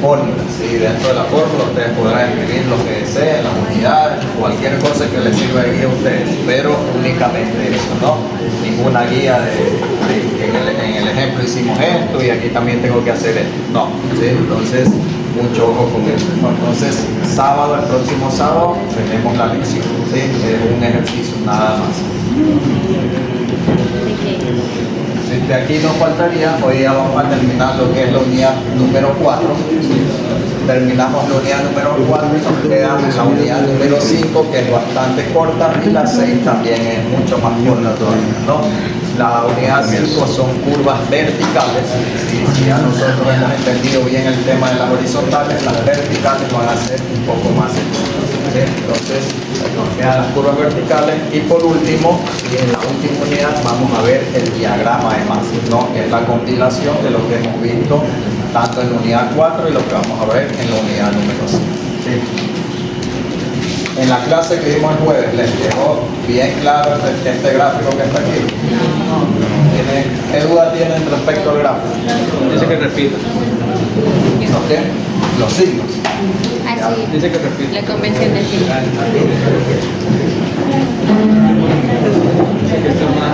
fórmula, ¿sí? Dentro de la fórmula ustedes podrán escribir lo que deseen, las unidades, cualquier cosa que les sirva de guía a ustedes, pero únicamente eso, ¿no? Ninguna guía en el ejemplo hicimos esto y aquí también tengo que hacer esto, no, ¿sí? Entonces, mucho ojo con eso. Entonces, el próximo sábado, tenemos la lección, ¿sí? Es un ejercicio, nada más. De aquí nos faltaría, hoy ya vamos a terminar lo que es la unidad número 4. Terminamos la unidad número 4 y nos queda la unidad número 5, que es bastante corta, y la 6 también es mucho más corta todavía, ¿no? La unidad 5 son curvas verticales. Si ya nosotros hemos entendido bien el tema de las horizontales, las verticales van a ser un poco más sencillas. Entonces, nos quedan las curvas verticales y por último, y en la última unidad, vamos a ver el diagrama de masas, ¿no? Que es la compilación de lo que hemos visto tanto en la unidad 4 y lo que vamos a ver en la unidad número 5. ¿Sí? En la clase que vimos el jueves, ¿les quedó bien claro este gráfico que está aquí? ¿Qué duda tienen respecto al gráfico? Dice que repita. ¿Ok? Los signos. Así. Dice que repita. La convención de signos. Dice que esto es más.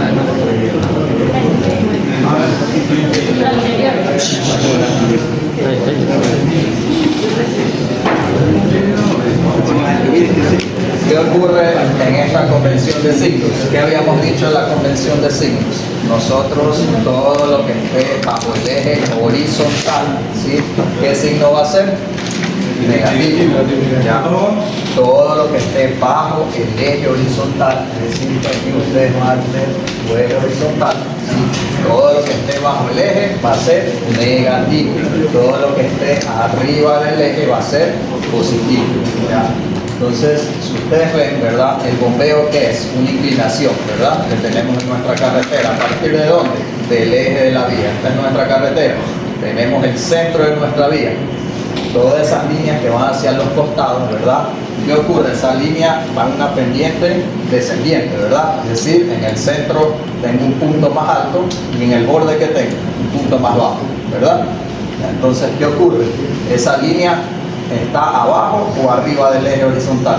¿Qué ocurre en esta convención de signos? ¿Qué habíamos dicho en la convención de signos? Nosotros, todo lo que esté bajo el eje horizontal, ¿sí? ¿Qué signo va a ser? Negativo. ¿Ya? Todo lo que esté bajo el eje horizontal, es decir, que aquí ustedes van a tener su eje horizontal, ¿sí? Todo lo que esté bajo el eje va a ser negativo. Todo lo que esté arriba del eje va a ser positivo. ¿Ya? Entonces, si ustedes ven, ¿verdad? El bombeo, ¿qué es? Una inclinación, ¿verdad? Que tenemos en nuestra carretera. ¿A partir de dónde? Del eje de la vía. Esta es nuestra carretera. Tenemos el centro de nuestra vía. Todas esas líneas que van hacia los costados, ¿verdad? ¿Qué ocurre? Esa línea va en una pendiente descendiente, ¿verdad? Es decir, en el centro tengo un punto más alto y en el borde que tengo un punto más bajo, ¿verdad? Entonces, ¿qué ocurre? Esa línea está abajo o arriba del eje horizontal.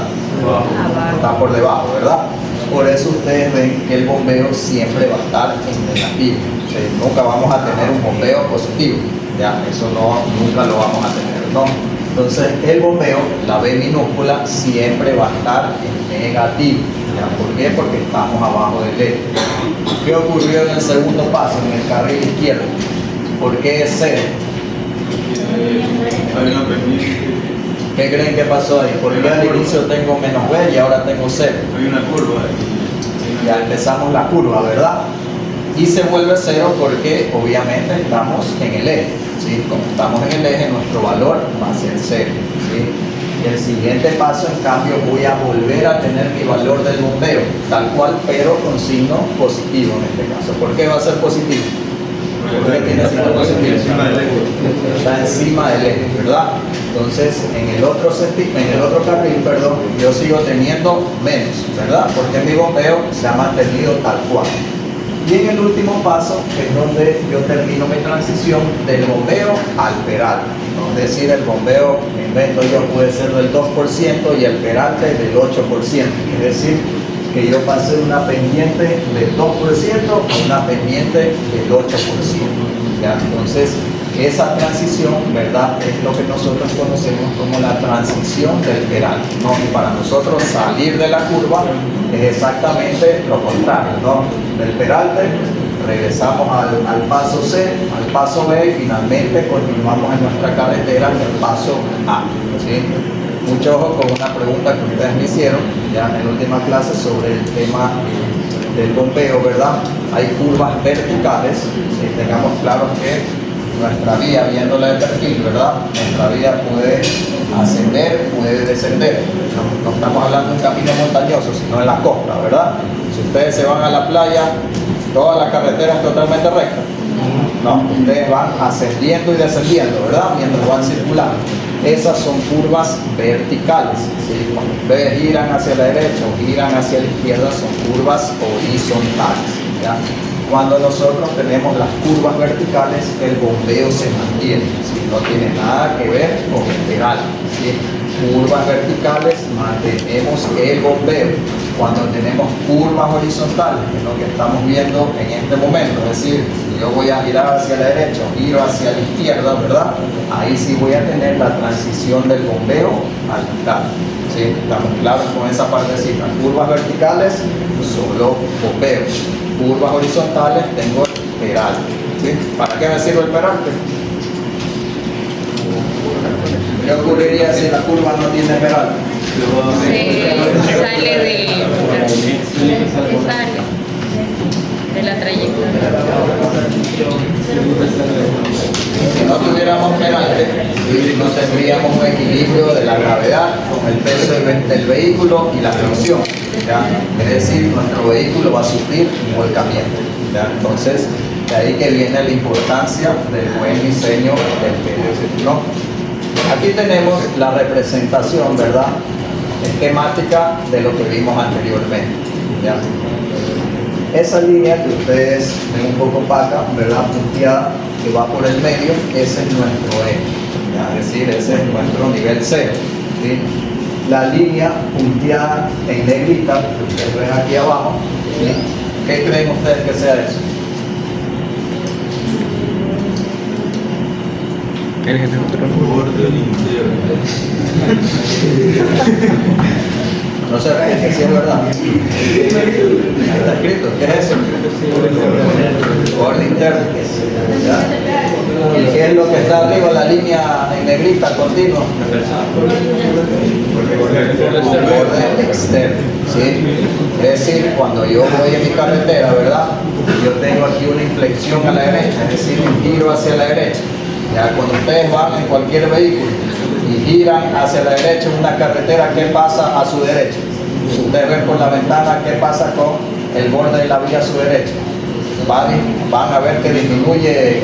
Está por debajo, ¿verdad? Por eso ustedes ven que el bombeo siempre va a estar en negativo. O sea, nunca vamos a tener un bombeo positivo. Ya, eso nunca lo vamos a tener, ¿no? Entonces, el bombeo, la B minúscula, siempre va a estar en negativo. ¿Ya? ¿Por qué? Porque estamos abajo del eje. ¿Qué ocurrió en el segundo paso, en el carril izquierdo? ¿Por qué es cero? ¿Qué creen que pasó ahí? Porque al inicio tengo menos B y ahora tengo cero. Hay una curva ahí. Ya empezamos la curva, ¿verdad? Y se vuelve cero porque obviamente estamos en el eje, ¿sí? Como estamos en el eje, nuestro valor va a ser cero, ¿sí? Y el siguiente paso, en cambio, voy a volver a tener mi valor del bombeo, tal cual, pero con signo positivo en este caso. ¿Por qué va a ser positivo? ¿Por qué tiene signo positivo? Está encima del eje, ¿verdad? Entonces, en el otro carril, perdón, yo sigo teniendo menos, ¿verdad? Porque mi bombeo se ha mantenido tal cual. Y en el último paso es donde yo termino mi transición del bombeo al peralte. ¿No? Es decir, el bombeo, me invento yo, puede ser del 2% y el peralte del 8%. Es decir, que yo pasé una pendiente del 2% a una pendiente del 8%. ¿Ya? Entonces, esa transición, ¿verdad? Es lo que nosotros conocemos como la transición del peralte, ¿no? Y para nosotros salir de la curva es exactamente lo contrario, ¿no? Del peralte regresamos al paso C, al paso B y finalmente continuamos en nuestra carretera en el paso A, ¿sí? Mucho ojo con una pregunta que ustedes me hicieron ya en la última clase sobre el tema del bombeo, ¿verdad? Hay curvas verticales, ¿sí? Tengamos claro que nuestra vía, viéndola de perfil, ¿verdad? Nuestra vía puede ascender, puede descender. No estamos hablando de un camino montañoso, sino en la costa, ¿verdad? Si ustedes se van a la playa, toda la carretera es totalmente recta. No, ustedes van ascendiendo y descendiendo, ¿verdad? Mientras van circulando. Esas son curvas verticales, ¿sí? Cuando ustedes giran hacia la derecha o giran hacia la izquierda, son curvas horizontales, ¿ya? Cuando nosotros tenemos las curvas verticales, el bombeo se mantiene, ¿sí? no tiene nada que ver con el pedal, ¿sí? Curvas verticales, mantenemos el bombeo. Cuando tenemos curvas horizontales, que es lo que estamos viendo en este momento, es decir, si yo voy a girar hacia la derecha o giro hacia la izquierda, ¿verdad? Ahí sí voy a tener la transición del bombeo al pedal, ¿sí? Estamos claros con esa partecita. Curvas verticales, solo bombeo. Curvas horizontales, tengo el pedal, ¿sí? ¿Para qué me sirve el perante? ¿Qué ocurriría si la curva no tiene pedal? Se sale de la trayectoria. Si no tuviéramos pedante, no tendríamos un equilibrio de la gravedad con el peso del vehículo y la tracción, ¿ya? Es decir, nuestro vehículo va a sufrir un volcamiento, ¿ya? Entonces, de ahí que viene la importancia del buen diseño del pedal, ¿no? Aquí tenemos la representación, ¿verdad?, esquemática de lo que vimos anteriormente, ¿ya? Esa línea que ustedes ven un poco opaca, ¿verdad?, punteada, que va por el medio, ese es nuestro eje, ¿ya? Es decir, ese es nuestro nivel 0, ¿sí? La línea punteada en negrita, que ustedes ven aquí abajo, ¿sí? ¿Qué creen ustedes que sea eso? El eje neutral. No se ve, que sí es verdad. Está escrito, ¿qué es eso? Borde interno. ¿Ya? ¿Y qué es lo que está arriba, la línea en negrita continua? Borde externo, ¿sí? Es decir, cuando yo voy en mi carretera, ¿verdad?, yo tengo aquí una inflexión a la derecha, es decir, un giro hacia la derecha. Ya, cuando ustedes van en cualquier vehículo y giran hacia la derecha en una carretera, ¿qué pasa a su derecha? Ustedes ven por la ventana qué pasa con el borde de la vía a su derecha. Van a ver que disminuye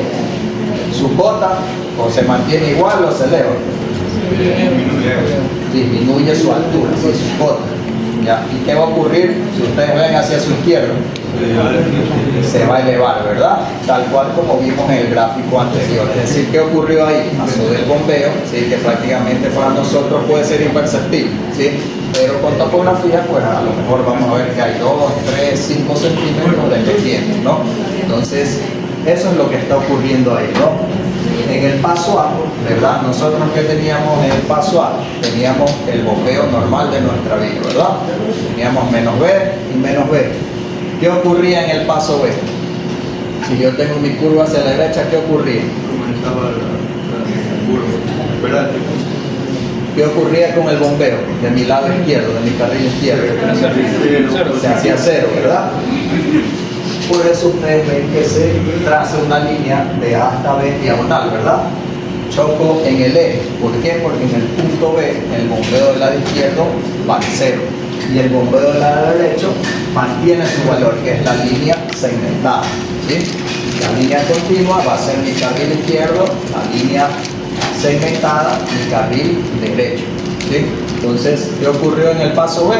su cota, o se mantiene igual o se eleva. Disminuye su altura, ¿sí?, su cota. ¿Ya? ¿Y qué va a ocurrir si ustedes ven hacia su izquierda? Se va a elevar, ¿verdad? Tal cual como vimos en el gráfico anterior. Es decir, ¿qué ocurrió ahí? Pasó del bombeo, ¿sí?, que prácticamente para nosotros puede ser imperceptible, ¿sí? Pero con topografía, pues a lo mejor vamos a ver que hay 2, 3, 5 centímetros dependiendo, ¿no? Entonces, eso es lo que está ocurriendo ahí, ¿no? En el paso A, ¿verdad? Nosotros que teníamos en el paso A, teníamos el bombeo normal de nuestra vía, ¿verdad? Teníamos menos B y menos B. ¿Qué ocurría en el paso B? Si yo tengo mi curva hacia la derecha, ¿qué ocurría? ¿Qué ocurría con el bombeo de mi lado izquierdo, de mi carril izquierdo? Se hacía cero, ¿verdad? Por eso ustedes ven que se traza una línea de A hasta B diagonal, ¿verdad? Choco en el eje. ¿Por qué? Porque en el punto B, el bombeo del lado izquierdo va a cero. Y el bombeo del lado derecho mantiene su valor, que es la línea segmentada, ¿sí? La línea continua va a ser mi carril izquierdo, la línea segmentada, mi carril derecho, ¿sí? Entonces, ¿qué ocurrió en el paso B?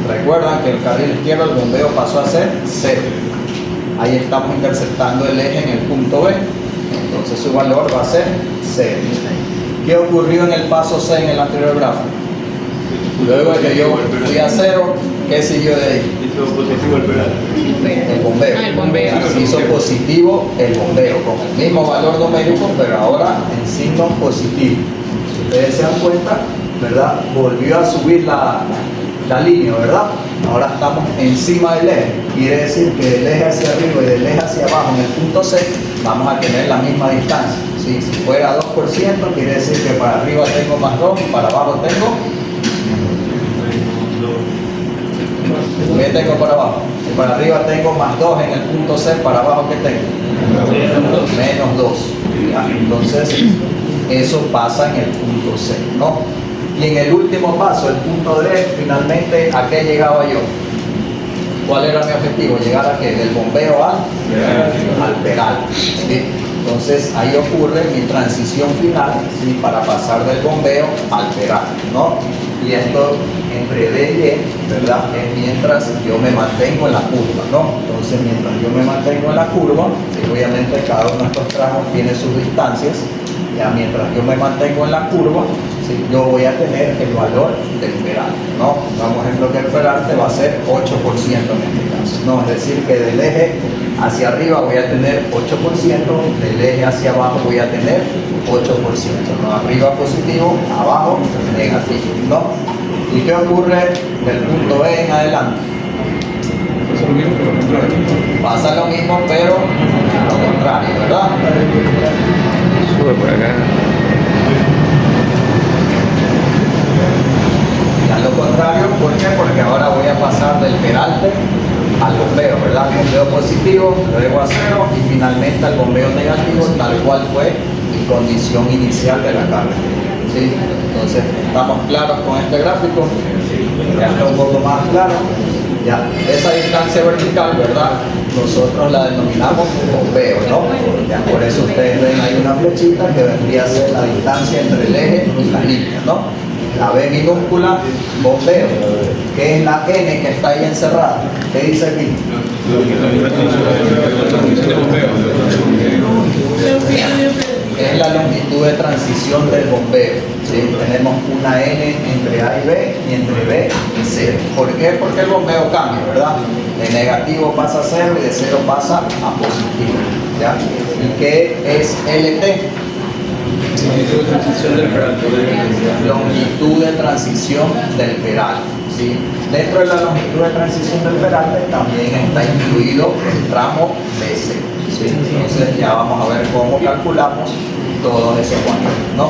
Recuerdan que el carril izquierdo, el bombeo pasó a ser cero. Ahí estamos interceptando el eje en el punto B, entonces su valor va a ser 0. ¿Qué ocurrió en el paso C en el anterior gráfico? Luego de que yo fui a 0, ¿qué siguió de ahí? Hizo positivo el pedal. El bombeo. Ah, el bombeo. Se hizo positivo el bombeo, con el mismo valor numérico, pero ahora en signo positivo. Si ustedes se dan cuenta, ¿verdad?, volvió a subir la línea, ¿verdad? Ahora estamos encima del eje. Quiere decir que del eje hacia arriba y del eje hacia abajo en el punto C vamos a tener la misma distancia, ¿sí? Si fuera 2%, quiere decir que para arriba tengo más 2 y para abajo tengo. ¿Qué tengo para abajo? Si para arriba tengo más 2 en el punto C, para abajo ¿qué tengo? Menos 2. Entonces, eso pasa en el punto C, ¿no? Y en el último paso, el punto D, finalmente, ¿a qué llegaba yo? ¿Cuál era mi objetivo? ¿Llegar a qué? Del bombeo al pedal, ¿sí? Entonces, ahí ocurre mi transición final, ¿sí?, para pasar del bombeo al pedal, ¿no? Y esto entre D y E, ¿verdad?, es mientras yo me mantengo en la curva, ¿no? Entonces, mientras yo me mantengo en la curva, sí, obviamente cada uno de estos tramos tiene sus distancias, Ya mientras yo me mantengo en la curva, ¿sí? Yo voy a tener el valor del peralte, ¿no? Vamos a ejemplo que el peralte va a ser 8% en este caso, ¿no? Es decir, que del eje hacia arriba voy a tener 8%, del eje hacia abajo voy a tener 8%, ¿no? Arriba positivo, abajo negativo, ¿no? ¿Y qué ocurre del punto E en adelante? Eso es lo mismo, pero lo contrario. Pasa lo mismo, pero lo contrario, ¿verdad? Sube por acá. Ya lo contrario, ¿por qué? Porque ahora voy a pasar del peralte al bombeo, ¿verdad? Bombeo positivo, luego a cero y finalmente al bombeo negativo, tal cual fue mi condición inicial de la carga. ¿Sí? Entonces, ¿estamos claros con este gráfico? Ya está un poco más claro. Ya, esa distancia vertical, ¿verdad? Nosotros la denominamos bombeo, ¿no? Ya, por eso ustedes ven ahí una flechita que vendría a ser la distancia entre el eje y la línea, ¿no? La B minúscula, bombeo, que es la N que está ahí encerrada. ¿Qué dice aquí? Es la longitud de transición del bombeo. ¿Sí? Tenemos una N entre A y B y entre B y C. ¿Por qué? Porque el bombeo cambia, ¿verdad? De negativo pasa a cero y de cero pasa a positivo. ¿Ya? ¿Y qué es LT? Longitud de transición del peralte. Longitud de transición del peralte. ¿Sí? Dentro de la longitud de transición del peralte también está incluido el tramo BC. ¿Sí? Entonces ya vamos a ver cómo calculamos todos esos valores, ¿no?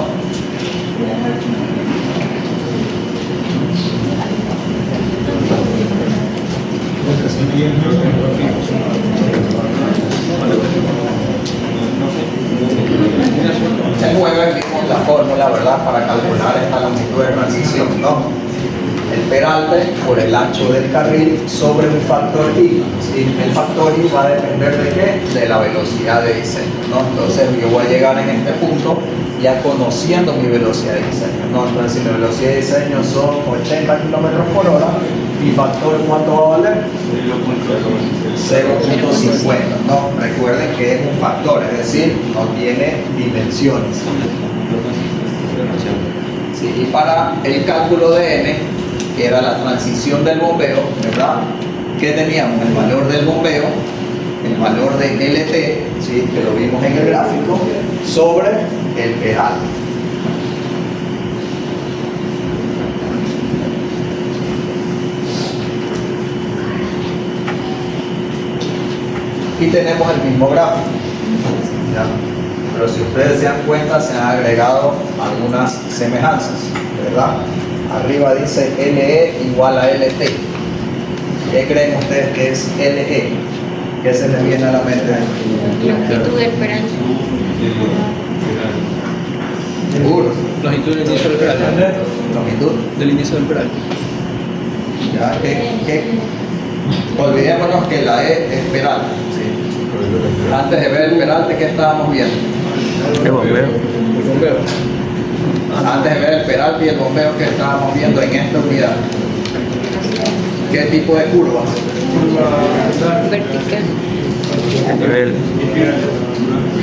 El jueves vimos la fórmula, ¿verdad?, para calcular esta longitud de transición, ¿no? El peralte por el ancho del carril sobre un factor I. ¿Sí? El factor I va a depender de qué? De la velocidad de diseño, ¿no? Entonces yo voy a llegar en este punto ya conociendo mi velocidad de diseño, ¿no? Entonces si mi velocidad de diseño son 80 kilómetros por hora, mi factor ¿cuánto va a valer? 0.50, ¿no? Recuerden que es un factor, es decir, no tiene dimensiones. Sí, y para el cálculo de N, que era la transición del bombeo, ¿verdad? ¿Qué teníamos? El valor del bombeo, el valor de LT, ¿sí?, que lo vimos en el gráfico, sobre el peralte. Y tenemos el mismo gráfico, ¿ya? Pero si ustedes se dan cuenta, se han agregado algunas semejanzas, ¿verdad? Arriba dice LE igual a LT. ¿Qué creen ustedes que es LE? ¿Qué se les viene a la mente? Longitud del peralte. ¿Seguro? Longitud del inicio del peralte. Longitud. Del inicio del peralte. ¿Ya? Olvidémonos que la E es peralte. ¿Sí? Antes de ver el peralte, ¿qué estábamos viendo? ¿Qué bombeo? El bombeo. Antes de ver el peralte y el bombeo que estábamos viendo en esta unidad. ¿Qué tipo de curva? Vertical. A nivel.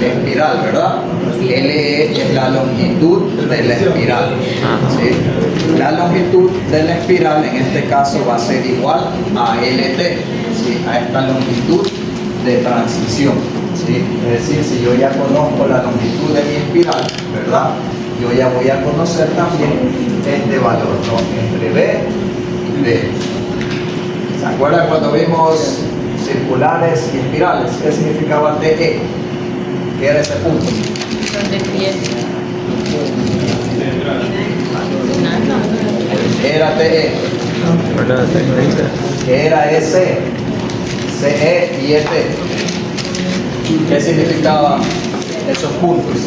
Espiral, ¿verdad? LE es la longitud de la espiral. ¿Sí? La longitud de la espiral en este caso va a ser igual a LT, ¿sí?, a esta longitud de transición. ¿Sí? Es decir, si yo ya conozco la longitud de mi espiral, ¿verdad?, yo ya voy a conocer también este valor, ¿no?, entre B y B. ¿Se acuerdan cuando vimos circulares y espirales? ¿Qué significaba TE? ¿Qué era ese punto? Donde empieza. Era TE. ¿Qué era EC? CE y ET. ¿Qué significaban esos puntos?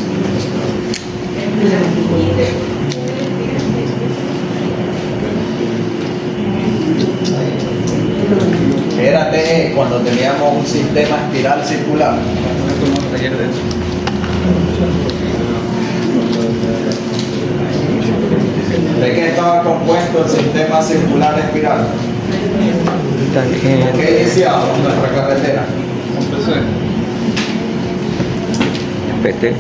Era TE cuando teníamos un sistema espiral circular. Taller de eso. ¿De qué estaba compuesto el sistema circular espiral? ¿Qué iniciábamos nuestra carretera? PT.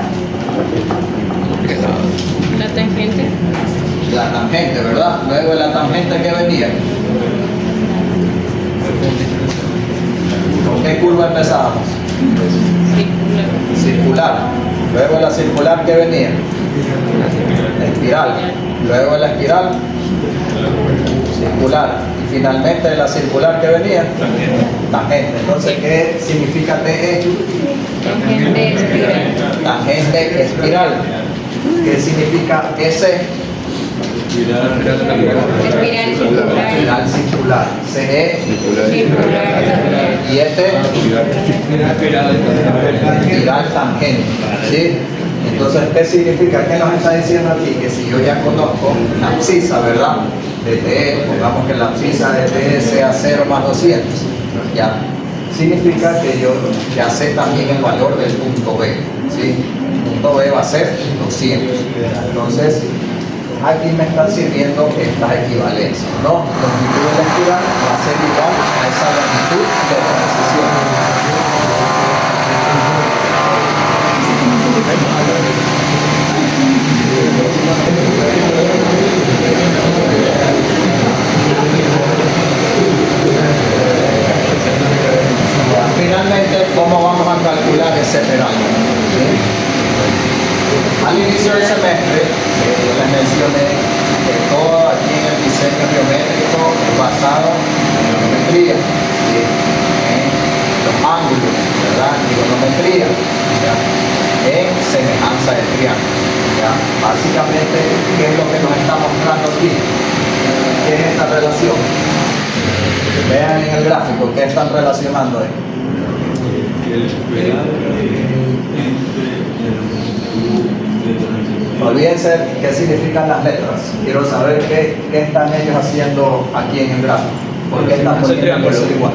La tangente. La tangente, ¿verdad? Luego de la tangente que venía. ¿Con qué curva empezábamos? Circular. Circular. Luego de la circular que venía. Espiral. Luego de la espiral. Circular. Y finalmente de la circular que venía. Tangente. Entonces, ¿qué significa TE? Tangente espiral. Tangente espiral. ¿Qué significa S? Espiral circular. Espiral circular. CE. Circular. Y este. Espiral tangente. ¿Sí? Entonces, ¿qué significa? ¿Qué nos está diciendo aquí? Que si yo ya conozco la abscisa, ¿verdad? De TE, pongamos que la abscisa de TE sea 0 más 200. ¿Ya? Significa que yo ya sé también el valor del punto B. ¿Sí? El punto B va a ser 200. Entonces, aquí me están sirviendo estas equivalencias, ¿no? La longitud de la espiral va a ser igual a esa longitud de transición. Finalmente, ¿cómo vamos a calcular ese peral? Al inicio del semestre, yo les mencioné que todo aquí en el diseño geométrico es basado en la geometría, ¿sí? En los ángulos, ¿verdad? Trigonometría, ¿ya? En semejanza de triángulo. ¿Ya? Básicamente, ¿qué es lo que nos está mostrando aquí? ¿Qué es esta relación? Vean en el gráfico, ¿qué están relacionando ahí? Olvídense qué significan las letras. Quiero saber qué están ellos haciendo aquí en el gráfico. ¿Por qué están poniendo eso igual?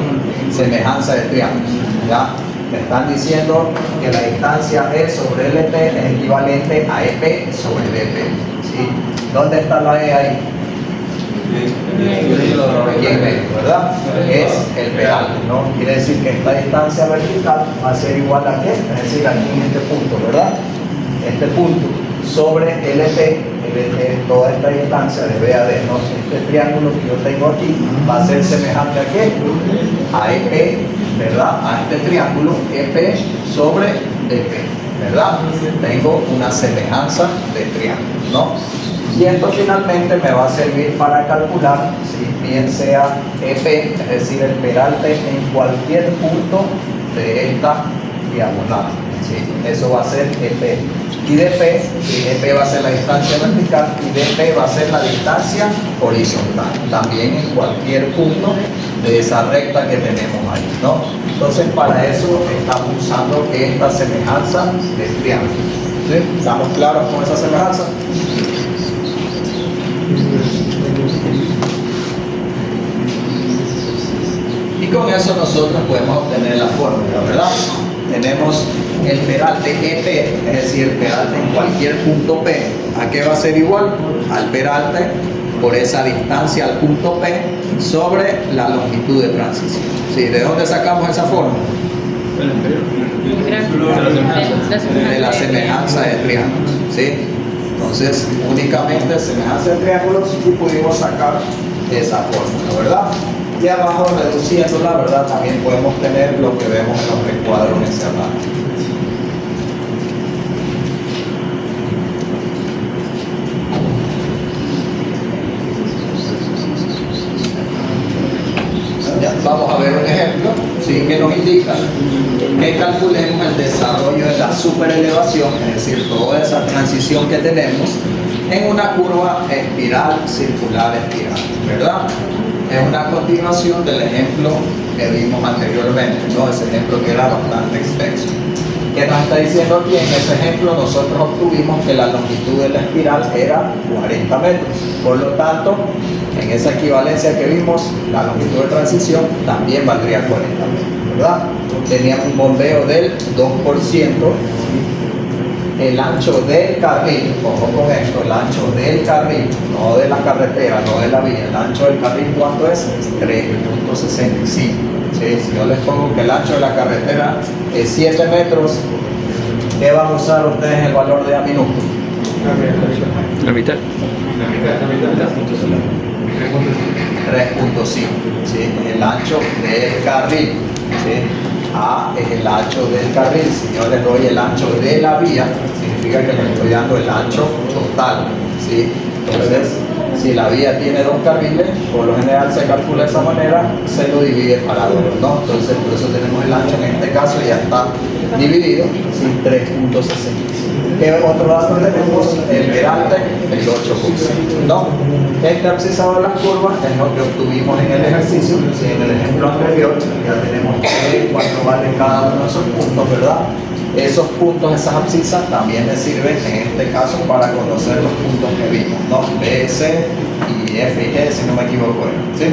Semejanza de triángulos. ¿Ya? Me están diciendo que la distancia E sobre LP es equivalente a EP sobre DP. ¿Sí? ¿Dónde está la E ahí? Aquí en medio, ¿verdad? Es el pedal, ¿no? Quiere decir que esta distancia vertical va a ser igual a qué? Es decir, aquí en este punto, ¿verdad? Este punto sobre LP, toda esta distancia de B a D, ¿no? Este triángulo que yo tengo aquí va a ser semejante a qué? A EP, ¿verdad? A este triángulo EP sobre DP, ¿verdad? Tengo una semejanza de triángulo, ¿no? Y esto finalmente me va a servir para calcular, ¿sí? Bien sea EP, es decir, el peralte en cualquier punto de esta diagonal, ¿sí? Eso va a ser EP. Y DP, ¿sí? EP va a ser la distancia vertical y DP va a ser la distancia horizontal, también en cualquier punto de esa recta que tenemos ahí, ¿no? Entonces, para eso estamos usando esta semejanza de triángulo, ¿sí? ¿Estamos claros con esa semejanza? Y con eso nosotros podemos obtener la fórmula, ¿verdad? Tenemos el peralte EP, es decir, el peralte en cualquier punto P. ¿A qué va a ser igual? Al peralte por esa distancia al punto P sobre la longitud de transición. ¿Sí? ¿De dónde sacamos esa fórmula? De la semejanza de triángulos, ¿sí? Entonces, únicamente semejanza de triángulos y pudimos sacar esa fórmula, ¿verdad? Y abajo, reduciéndola, ¿verdad? También podemos tener lo que vemos en los recuadros encerrados. Ya, vamos a ver un ejemplo, ¿sí? Que nos indica que calculemos el desarrollo de la superelevación, es decir, toda esa transición que tenemos en una curva espiral, circular, espiral, ¿verdad? Es una continuación del ejemplo que vimos anteriormente, ¿no? Ese ejemplo que era bastante extenso. ¿Qué nos está diciendo aquí? En ese ejemplo nosotros obtuvimos que la longitud de la espiral era 40 metros. Por lo tanto, en esa equivalencia que vimos, la longitud de transición también valdría 40 metros, ¿verdad? Teníamos un bombeo del 2%. El ancho del carril, ojo con esto, el ancho del carril, no de la carretera, no de la vía, el ancho del carril, ¿cuánto es? 3.65. ¿Sí? Si yo les pongo que el ancho de la carretera es 7 metros, ¿qué van a usar ustedes el valor de A minúsculo? La mitad. 3.5, ¿sí? Es el ancho del carril, ¿sí? A es el ancho del carril. Si yo le doy el ancho de la vía, significa que le estoy dando el ancho total, ¿sí? Entonces, si la vía tiene 2 carriles, por lo general se calcula de esa manera, se lo divide para 2, ¿no? Entonces, por eso tenemos el ancho, en este caso ya está dividido, ¿sí? 3.65. ¿Qué otro dato tenemos? El peralte, el 8%, ¿no? Este abscisado de las curvas es lo que obtuvimos en el ejercicio, ¿sí? En el ejemplo anterior ya tenemos cuánto vale cada uno de esos puntos, ¿verdad? Esos puntos, esas abscisas también les sirven en este caso para conocer los puntos que vimos, ¿no? B, C y F y G, si no me equivoco, ¿sí?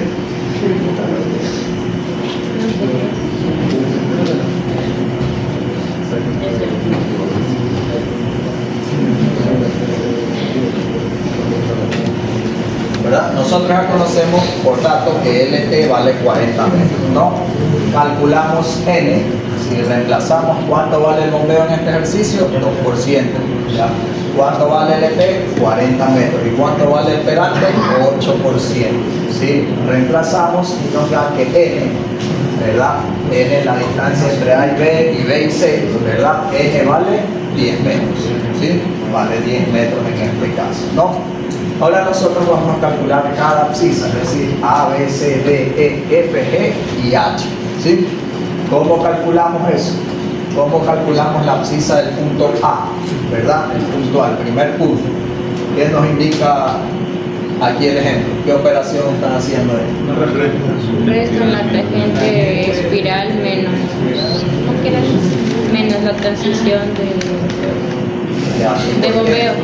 ¿Verdad? Nosotros ya conocemos por dato que LT vale 40 metros, ¿no? Calculamos N, si reemplazamos cuánto vale el bombeo en este ejercicio, 2%, ¿ya? ¿Cuánto vale LT? 40 metros. ¿Y cuánto vale el peralte? 8%, ¿sí? Reemplazamos y nos da que N, ¿verdad? N es la distancia entre A y B y B y C, ¿verdad? N vale 10 metros, ¿sí? Vale 10 metros en este caso, ¿no? Ahora nosotros vamos a calcular cada abscisa, es decir, A, B, C, D, E, F, G y H, ¿sí? ¿Cómo calculamos eso? ¿Cómo calculamos la abscisa del punto A, ¿verdad? El punto A, el primer punto. ¿Qué nos indica aquí el ejemplo? ¿Qué operación están haciendo ahí? Restan la tangente espiral menos, ¿no quieres? Menos la transición de bombeo.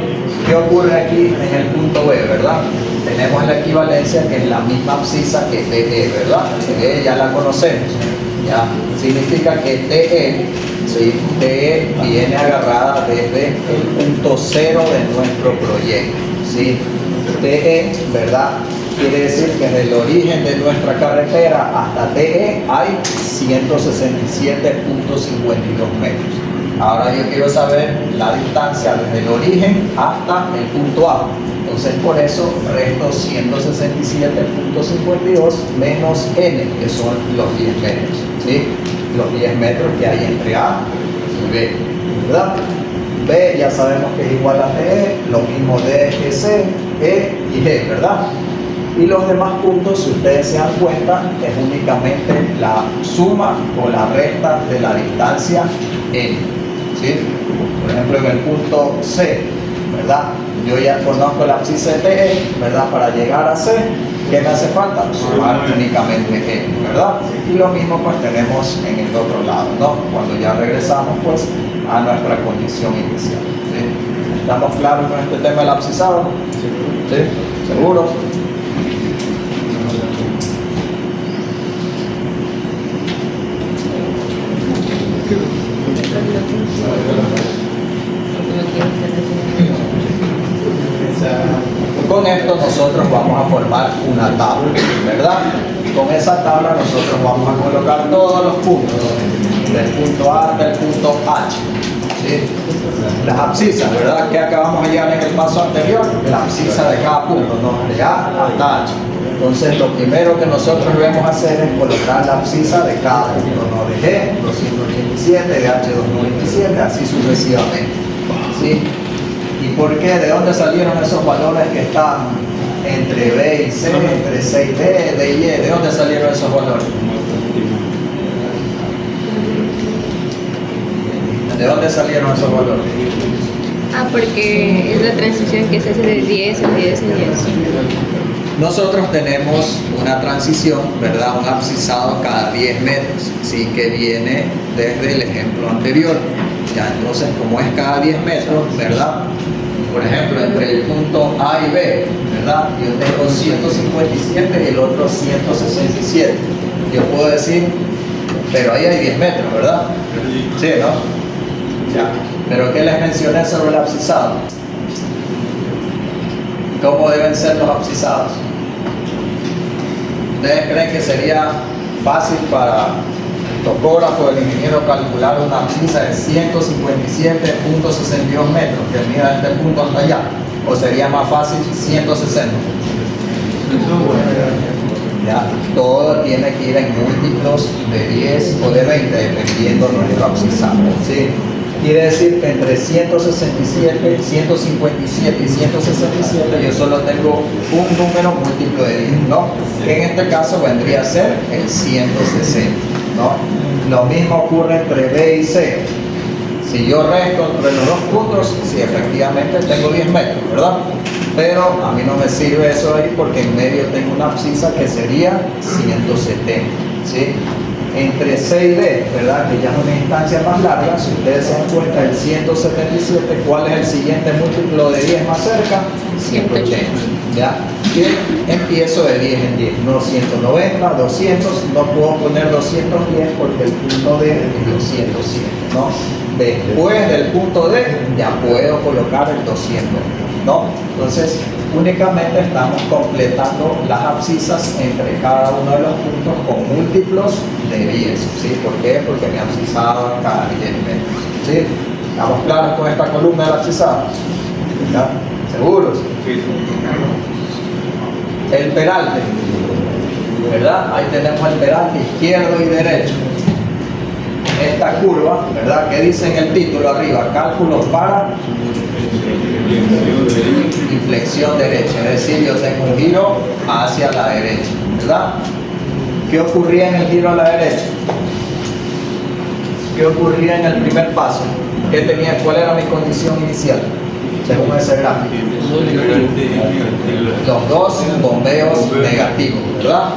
¿Qué ocurre aquí en el punto B, verdad? Tenemos la equivalencia que es la misma abscisa que TE, ¿verdad? TE ya la conocemos, ¿ya? Significa que TE, ¿sí? TE viene agarrada desde el punto 0 de nuestro proyecto, ¿sí? TE, ¿verdad? Quiere decir que desde el origen de nuestra carretera hasta TE hay 167.52 metros. Ahora yo quiero saber la distancia desde el origen hasta el punto A. Entonces por eso resto 167.52 menos N, que son los 10 metros, ¿sí? Los 10 metros que hay entre A y B, ¿verdad? B ya sabemos que es igual a TE, lo mismo D que C, E y G, ¿verdad? Y los demás puntos, si ustedes se dan cuenta, es únicamente la suma o la resta de la distancia N. ¿Sí? Por ejemplo, en el punto C, ¿verdad? Yo ya conozco la abscisa de TE, ¿verdad? Para llegar a C, ¿qué me hace falta? Sumar únicamente E, ¿verdad? Y lo mismo pues tenemos en el otro lado, ¿no? Cuando ya regresamos pues a nuestra condición inicial, ¿sí? ¿Estamos claros con este tema del abscisado? ¿Sí? ¿Seguros? Con esto nosotros vamos a formar una tabla, ¿verdad? Con esa tabla nosotros vamos a colocar todos los puntos, del punto A hasta el punto H, ¿sí? Las abscisas, ¿verdad? Que acabamos allá en el paso anterior, la abscisa de cada punto, ¿no? De A hasta H. Entonces lo primero que nosotros debemos hacer es colocar la abscisa de cada punto, ¿no? De G, 287, de H, 297, así sucesivamente, ¿sí? ¿Y por qué? ¿De dónde salieron esos valores que están entre B y C, entre C y D, D y E? ¿De dónde salieron esos valores? ¿De dónde salieron esos valores? Ah, porque es la transición que se hace de 10 en 10 en 10. Nosotros tenemos una transición, ¿verdad? Un abscisado cada 10 metros, ¿sí? Que viene desde el ejemplo anterior. Ya, entonces, como es cada 10 metros, ¿verdad? Por ejemplo, entre el punto A y B, ¿verdad? Yo tengo 157 y el otro 167. Yo puedo decir, pero ahí hay 10 metros, ¿verdad? Sí, ¿no? Ya. Pero ¿qué les mencioné sobre el abscisado? ¿Cómo deben ser los abscisados? ¿Ustedes creen que sería fácil para topógrafo, el ingeniero calcular una abscisa de 157.62 metros que mida desde el punto hasta allá? ¿O sería más fácil 160? Ya, todo tiene que ir en múltiplos de 10 o de 20 dependiendo de nuestro abscisado, ¿sí? Quiere decir que entre 167, 157 y 167 yo solo tengo un número múltiplo de 10, ¿no? Que en este caso vendría a ser el 160, ¿no? Lo mismo ocurre entre B y C. Si yo resto entre los dos puntos, sí, efectivamente tengo 10 metros, ¿verdad? Pero a mí no me sirve eso ahí porque en medio tengo una abscisa que sería 170, ¿sí? Entre C y D, ¿verdad? Que ya es una instancia más larga, si ustedes se dan cuenta del 177, ¿cuál es el siguiente múltiplo de 10 más cerca? 180, ¿ya? Y empiezo de 10 en 10, no 190, 200, no puedo poner 210 porque el punto D es 207, ¿no? Después del punto D ya puedo colocar el 200, ¿no? Entonces, únicamente estamos completando las abscisas entre cada uno de los puntos con múltiplos de 10, ¿sí? ¿Por qué? Porque mi abscisado cada 10 metros, ¿sí? ¿Estamos claros con esta columna del abscisado? ¿Ya? ¿Seguros? Sí. El peralte, ¿verdad? Ahí tenemos el peralte izquierdo y derecho. Esta curva, ¿verdad? ¿Qué dice en el título arriba? Cálculos para inflexión derecha, es decir, yo tengo un giro hacia la derecha, ¿verdad? ¿Qué ocurría en el giro a la derecha? ¿Qué ocurría en el primer paso? ¿Qué tenía? ¿Cuál era mi condición inicial? Según ese gráfico. Los dos bombeos negativos, ¿verdad?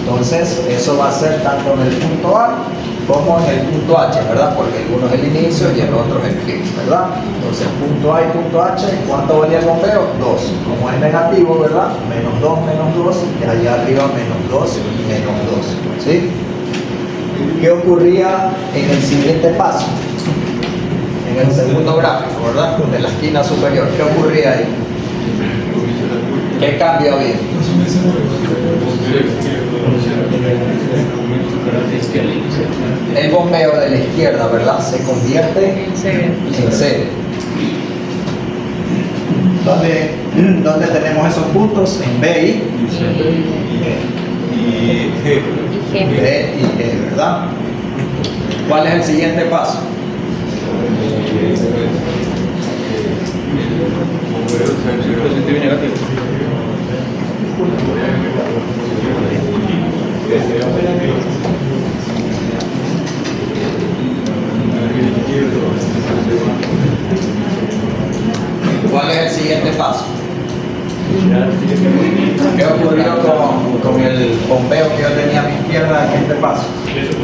Entonces, eso va a ser tanto en el punto A como en el punto H, ¿verdad? Porque el uno es el inicio y el otro es el fin, ¿verdad? Entonces, punto A y punto H, ¿cuánto valía el bombeo? 2. Como es negativo, ¿verdad? Menos 2, y allá arriba menos 2 y menos 2, ¿sí? ¿Qué ocurría en el siguiente paso? En el segundo gráfico, ¿verdad? De la esquina superior, ¿qué ocurría ahí? ¿Qué cambio había? El bombeo de la izquierda, ¿verdad? Se convierte en cero. ¿Dónde tenemos esos puntos? En B y G. B y G, ¿verdad? ¿Cuál es el siguiente paso? Positivo y negativo. ¿Cuál es el siguiente paso? ¿Qué ocurrió con el bombeo que yo tenía a mi izquierda en este paso?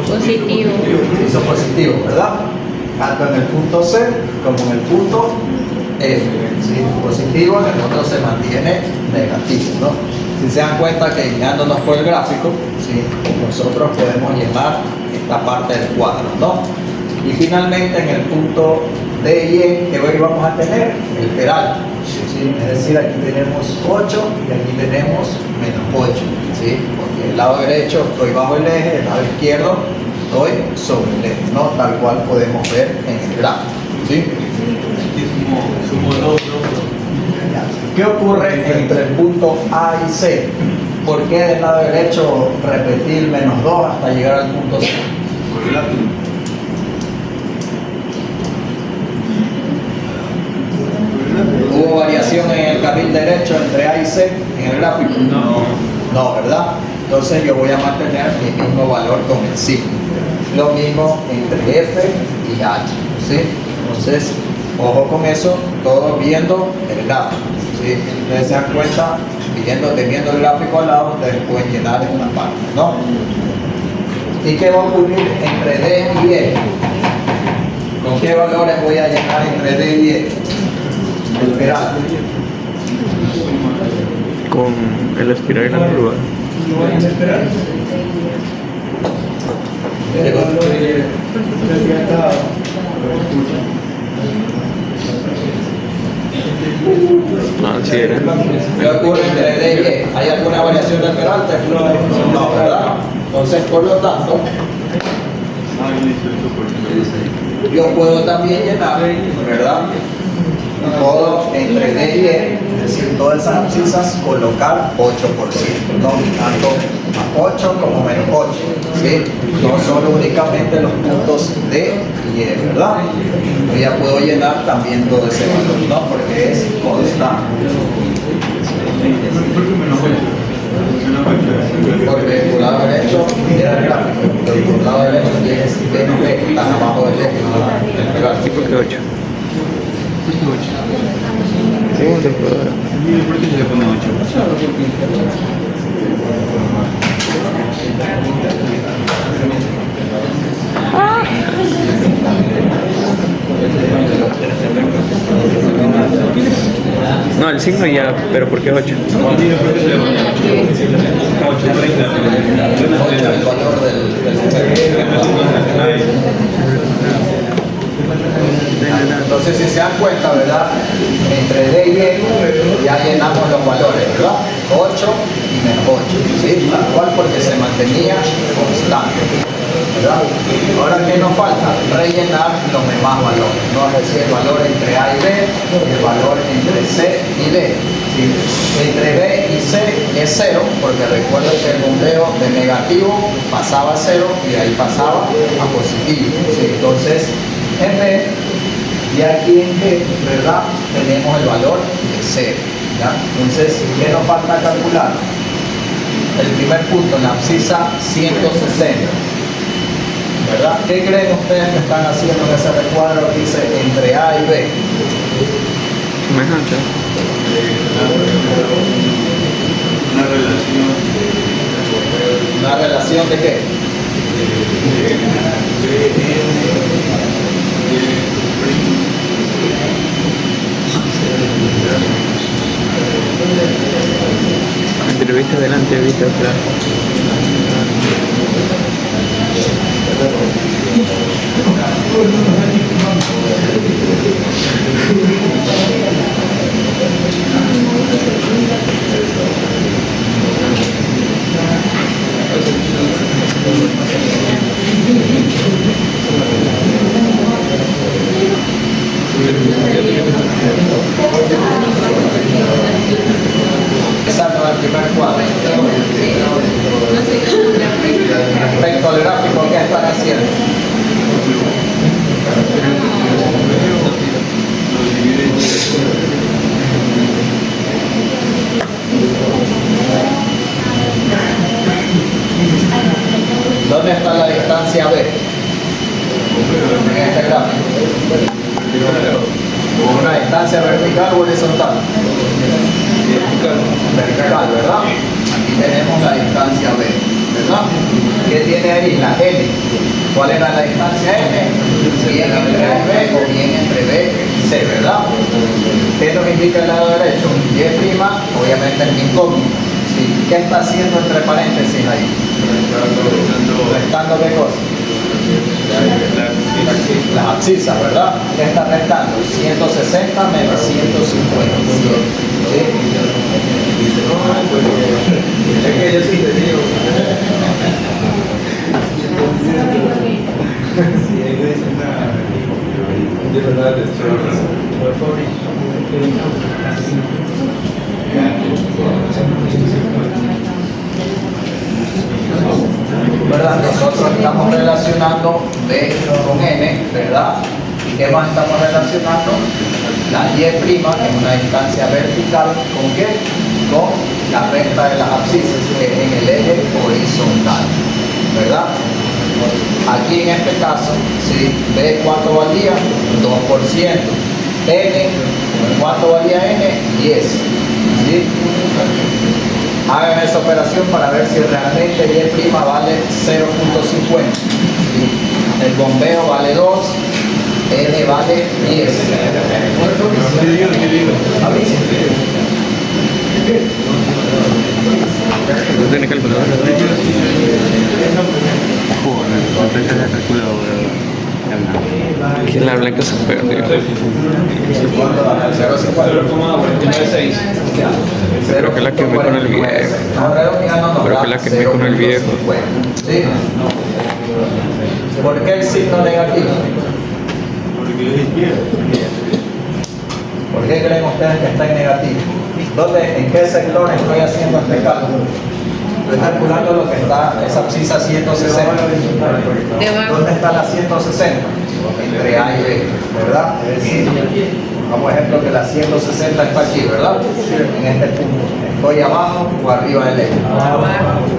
Positivo. Hizo positivo, ¿verdad? Tanto en el punto C como en el punto F, ¿sí? Positivo, en el otro se mantiene negativo, ¿no? Si se dan cuenta que guiándonos por el gráfico, ¿sí? Nosotros podemos llenar esta parte del cuadro, ¿no? Y finalmente en el punto D y E que hoy vamos a tener el peralte, ¿sí? Es decir, aquí tenemos 8 y aquí tenemos menos 8, ¿sí? Porque el lado derecho estoy bajo el eje, el lado izquierdo estoy sobre el eje, ¿no? Tal cual podemos ver en el gráfico, ¿sí? ¿Qué ocurre entre el punto A y C? ¿Por qué del lado derecho repetir menos 2 hasta llegar al punto C? ¿Hubo variación en el carril derecho entre A y C en el gráfico? No, ¿verdad? Entonces yo voy a mantener mi mismo valor con el signo. Lo mismo entre F y H, ¿sí? Entonces, ojo con eso, todo viendo el gráfico, ¿sí? Ustedes se dan cuenta, teniendo el gráfico al lado, ustedes pueden llenar esta parte, ¿no? ¿Y qué va a ocurrir entre D y E? ¿Con qué valores voy a llenar entre D y E? El peralte. Con el espiral y la curva. Ah, sí, era. ¿Qué ocurre entre D y E? ¿Hay alguna variación del peralte? No, ¿verdad? Entonces, por lo tanto, Yo puedo también llenar, ¿verdad? Puedo entre D y E, es decir, todas esas abscisas, colocar 8%, no tanto 8 como menos 8, ¿sí? No solo únicamente los puntos D y E, ¿verdad? Yo ya puedo llenar también todo ese valor, ¿no? Porque es constante. Porque por lado derecho era el gráfico, pero por lado derecho tienes menos B, que están abajo del eje, ¿verdad? ¿Y por qué 8? Sí, te puedo dar. ¿Por qué se le pone 8? No, el signo ya, pero ¿por qué 8? El valor del Entonces, si se dan cuenta, ¿verdad? Entre D y E ya llenamos los valores, ¿verdad? 8 y menos 8, ¿sí? Tal cual porque se mantenía constante, ¿verdad? Ahora, ¿qué nos falta? Rellenar los demás valores, ¿no? Es decir, el valor entre A y B, el valor entre C y D. ¿Sí? Entre B y C es 0, porque recuerda que el bombeo de negativo pasaba a 0 y de ahí pasaba a positivo, ¿sí? Entonces, en B y aquí en G, ¿verdad? Tenemos el valor de 0, ¿ya? Entonces, ¿qué nos falta calcular? El primer punto, en la abscisa 160, ¿verdad? ¿Qué creen ustedes que están haciendo en ese recuadro que dice entre A y B? Semejante. Una relación. ¿Una relación de qué? Entrevista delante, vista atrás. Exacto, el primer cuadro. Respecto al gráfico, ¿qué están haciendo? ¿Dónde está la distancia B? En este gráfico. ¿Una distancia vertical o horizontal? Vertical, ¿verdad? Aquí tenemos la distancia B, ¿verdad? ¿Qué tiene ahí? La N. ¿Cuál era la distancia N? Bien entre A y B o bien entre B y C, ¿verdad? ¿Qué nos indica el lado derecho? Y', obviamente es incógnito. ¿Sí? ¿Qué está haciendo entre paréntesis ahí? Restando qué cosa? Las abscisas, ¿verdad? ¿Qué está restando? 160 menos 150. ¿Sí? Es que yo sí te digo. ¿Verdad? Nosotros estamos relacionando B con N, ¿verdad? ¿Y qué más estamos relacionando? La Y', que es una distancia vertical, ¿con qué? Con la recta de las abscisas, que es en el eje horizontal, ¿verdad? Aquí en este caso, ¿sí? B, ¿cuánto valía? 2%. N, ¿cuánto valía N? 10. ¿Sí? Hagan esa operación para ver si realmente Y' vale 0.50. ¿Sí? El bombeo vale 2, N vale 10. ¿No tiene calculadora? No tengo la calculadora. Que la blanca se perdió. Creo que la quemé con el viejo. Creo que la quemé con el viejo. ¿Sí? ¿Por qué el signo negativo? Porque es izquierda. ¿Por qué creen ustedes que está en negativo? ¿En qué sector estoy haciendo este cálculo? Estoy calculando lo que está, esa abscisa 160. ¿Dónde está la 160? Entre A y B, ¿verdad? Es decir, vamos a ejemplo que la 160 está aquí, ¿verdad? En este punto. ¿Estoy abajo o arriba del eje?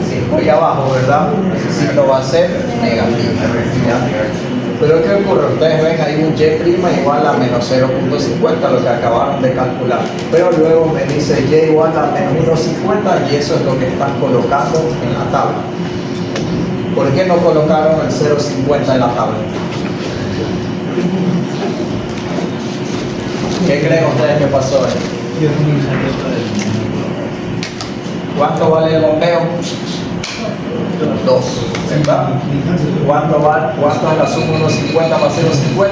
Si estoy abajo, ¿verdad? Ese signo va a ser negativo. ¿Ya? Pero ¿qué ocurre? Ustedes ven ahí un y' igual a menos 0.50, lo que acabaron de calcular. Pero luego me dice y igual a menos 1.50 y eso es lo que están colocando en la tabla. ¿Por qué no colocaron el 0.50 en la tabla? ¿Qué creen ustedes que pasó ahí? ¿Cuánto vale el bombeo? 2, ¿verdad? ¿Cuánto es la suma 1.50 más 0.50?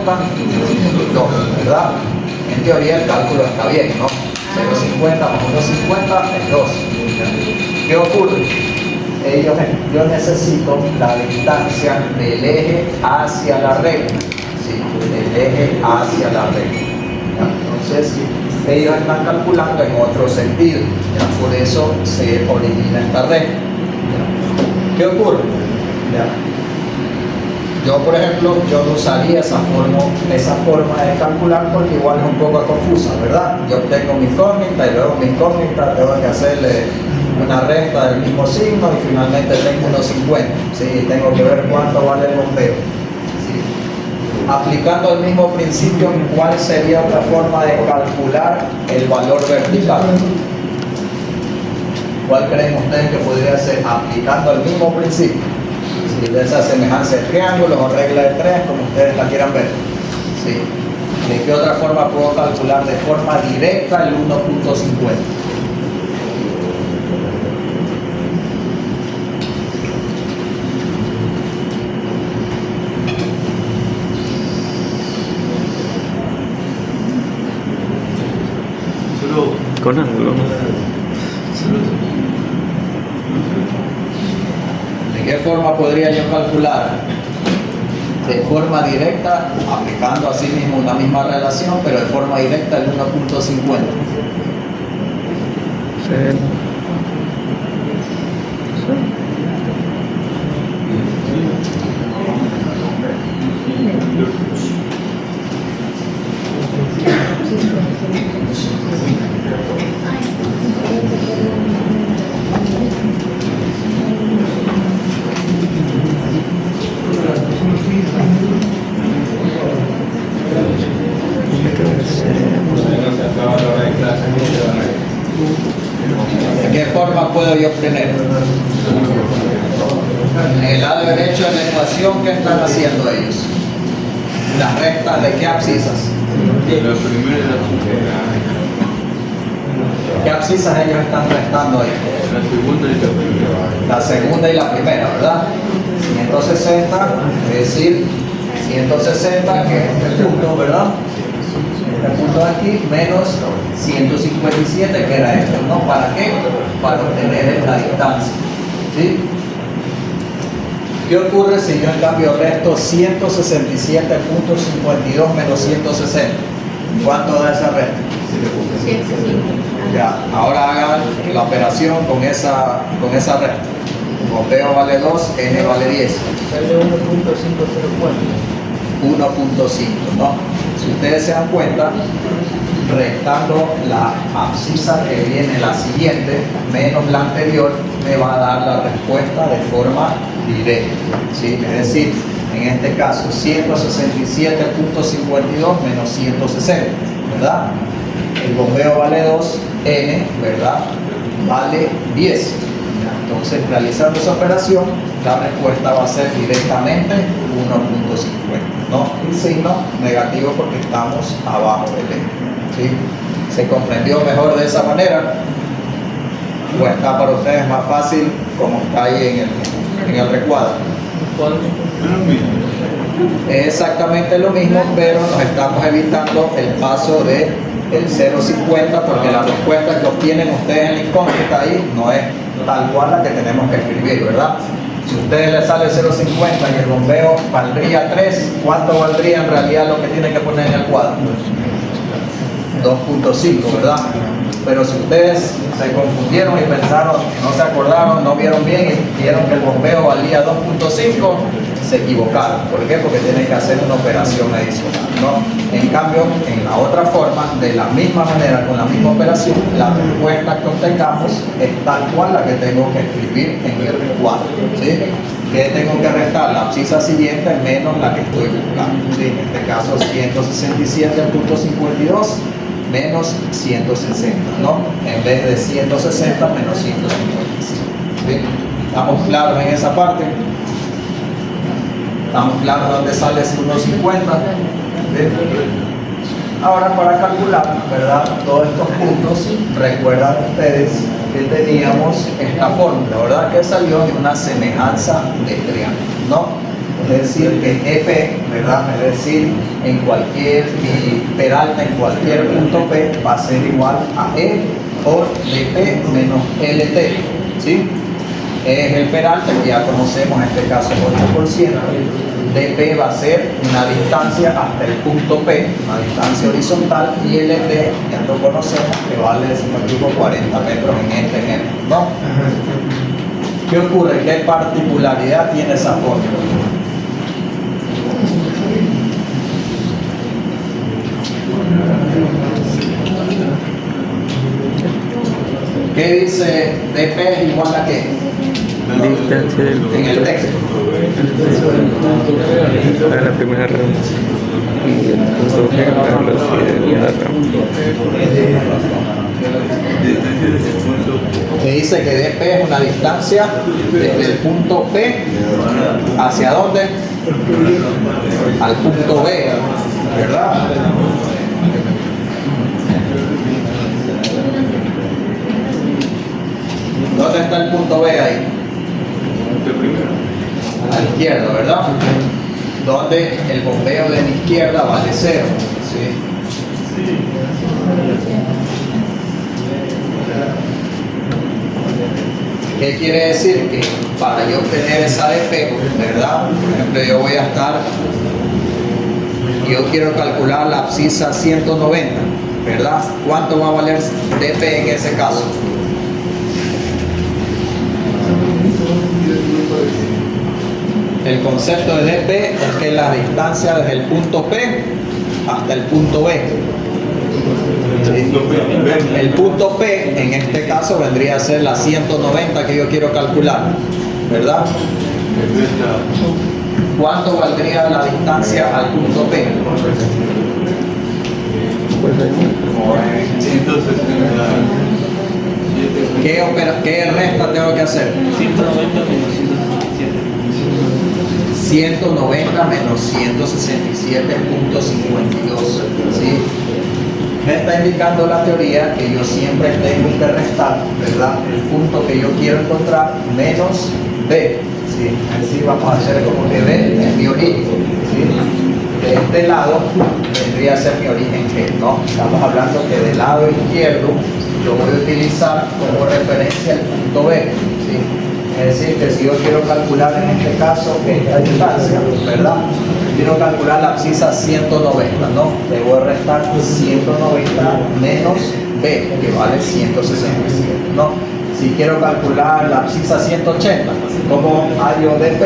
2, ¿verdad? En teoría el cálculo está bien, ¿no? 0.50 más 1.50 es 2. ¿Qué ocurre? Yo necesito la distancia del eje hacia la recta. Sí, del eje hacia la recta. ¿Ya? Entonces, ellos están calculando en otro sentido. ¿Ya? Por eso se origina esta recta. ¿Qué ocurre? ¿Ya? Yo, por ejemplo, yo no usaría esa forma de calcular porque igual es un poco confusa, ¿verdad? Yo obtengo mi incógnita y luego mi incógnita tengo que hacerle una recta del mismo signo y finalmente tengo unos 50, ¿sí? Y tengo que ver cuánto vale el bombeo. ¿Sí? Aplicando el mismo principio, ¿cuál sería otra forma de calcular el valor vertical? ¿Cuál creen ustedes que podría ser aplicando el mismo principio? Si de esa semejanza de triángulos o regla de 3, como ustedes la quieran ver. ¿Sí? ¿De qué otra forma puedo calcular de forma directa el 1.50? Con ángulo. ¿De qué forma podría yo calcular? De forma directa, aplicando así mismo una misma relación, pero de forma directa el 1.50. Sí. ¿De qué forma puedo yo obtener? En el lado derecho de la ecuación, ¿qué están haciendo ellos? Las rectas de qué abscisas. La primera y la segunda. ¿Qué abscisas ellos están restando ahí? La segunda y la primera. La segunda y la primera, ¿verdad? 160, es decir, 160, que es este punto, ¿verdad? Este punto de aquí, menos 157, que era esto, ¿no? ¿Para qué? Para obtener la distancia, ¿sí? ¿Qué ocurre si yo en cambio resto 167.52 menos 160? ¿Cuánto da esa resta? 105. Ya, ahora hagan la operación con esa resta. Bombeo vale 2, N vale 10. Sale 1.504. 1.5, ¿no? Si ustedes se dan cuenta, restando la abscisa que viene la siguiente menos la anterior, me va a dar la respuesta de forma directa, ¿sí? Es decir, en este caso 167.52 menos 160, ¿verdad? El bombeo vale 2, N, ¿verdad? Vale 10. Entonces, realizando esa operación, la respuesta va a ser directamente 1.50, ¿no? El signo negativo porque estamos abajo del eje, ¿sí? ¿Se comprendió mejor de esa manera? ¿O está para ustedes más fácil como está ahí en el recuadro? Es exactamente lo mismo, pero nos estamos evitando el paso de el 0.50 porque la respuesta que obtienen ustedes en la incógnita ahí no es tal cual la que tenemos que escribir, ¿verdad? Si a ustedes les sale 0,50 y el bombeo valdría 3, ¿cuánto valdría en realidad lo que tienen que poner en el cuadro? 2.5, ¿verdad? Pero si ustedes se confundieron y pensaron, no se acordaron, no vieron bien y vieron que el bombeo valía 2.5, se equivocaron. ¿Por qué? Porque tienen que hacer una operación adicional, ¿no? En cambio, en la otra forma, de la misma manera, con la misma operación, la respuesta que obtengamos es tal cual la que tengo que escribir en el cuadro, ¿sí? Que tengo que restar la abscisa siguiente menos la que estoy buscando, ¿sí? En este caso 167.52 menos 160, ¿no? En vez de 160 menos 155, ¿sí? ¿Estamos claros en esa parte? ¿Estamos claros dónde sale ese 1.50? ¿Sí? Ahora, para calcular, ¿verdad?, todos estos puntos, recuerdan ustedes que teníamos esta fórmula, ¿verdad?, que salió de una semejanza de triángulo, ¿no? Es decir, que EP, ¿verdad?, es decir, en cualquier peralta, en cualquier punto P, va a ser igual a E por DP menos LT, ¿sí? E es el peralta, que ya conocemos, en este caso 8%. DP va a ser una distancia hasta el punto P, una distancia horizontal, y LT ya lo conocemos, que vale, si no me equivoco, 40 metros en este ejemplo, ¿no? ¿Qué ocurre? ¿Qué particularidad tiene esa fórmula? ¿Qué dice DP es igual a qué? Distancia del En el texto. a la primera rama y el punto G a la segunda rama. Que dice que DP es una distancia desde el punto P hacia dónde? Al punto B, ¿verdad? ¿Dónde está el punto B ahí? A la izquierda, ¿verdad? Donde el bombeo de la izquierda vale 0, ¿sí? ¿Qué quiere decir? Que para yo obtener esa DP, ¿verdad? Por ejemplo, yo voy a estar, yo quiero calcular la abscisa 190, ¿verdad? ¿Cuánto va a valer DP en ese caso? El concepto de DP es que la distancia desde el punto P hasta el punto B. ¿Sí? El punto P en este caso vendría a ser la 190 que yo quiero calcular, ¿verdad? ¿Cuánto valdría la distancia al punto P? ¿Qué resta tengo que hacer? 190 menos 167.52, ¿sí? Me está indicando la teoría que yo siempre tengo que restar, ¿verdad?, el punto que yo quiero encontrar menos B, ¿sí? Así vamos a hacer como que B es mi origen, ¿sí? De este lado vendría a ser mi origen G, ¿no? Estamos hablando que del lado izquierdo yo voy a utilizar como referencia el punto B, ¿sí? Es decir, que si yo quiero calcular en este caso esta distancia, ¿verdad?, quiero calcular la abscisa 190, ¿no? Debo restar 190 menos B, que vale 167, ¿no? Si quiero calcular la abscisa 180, ¿cómo hallo DP?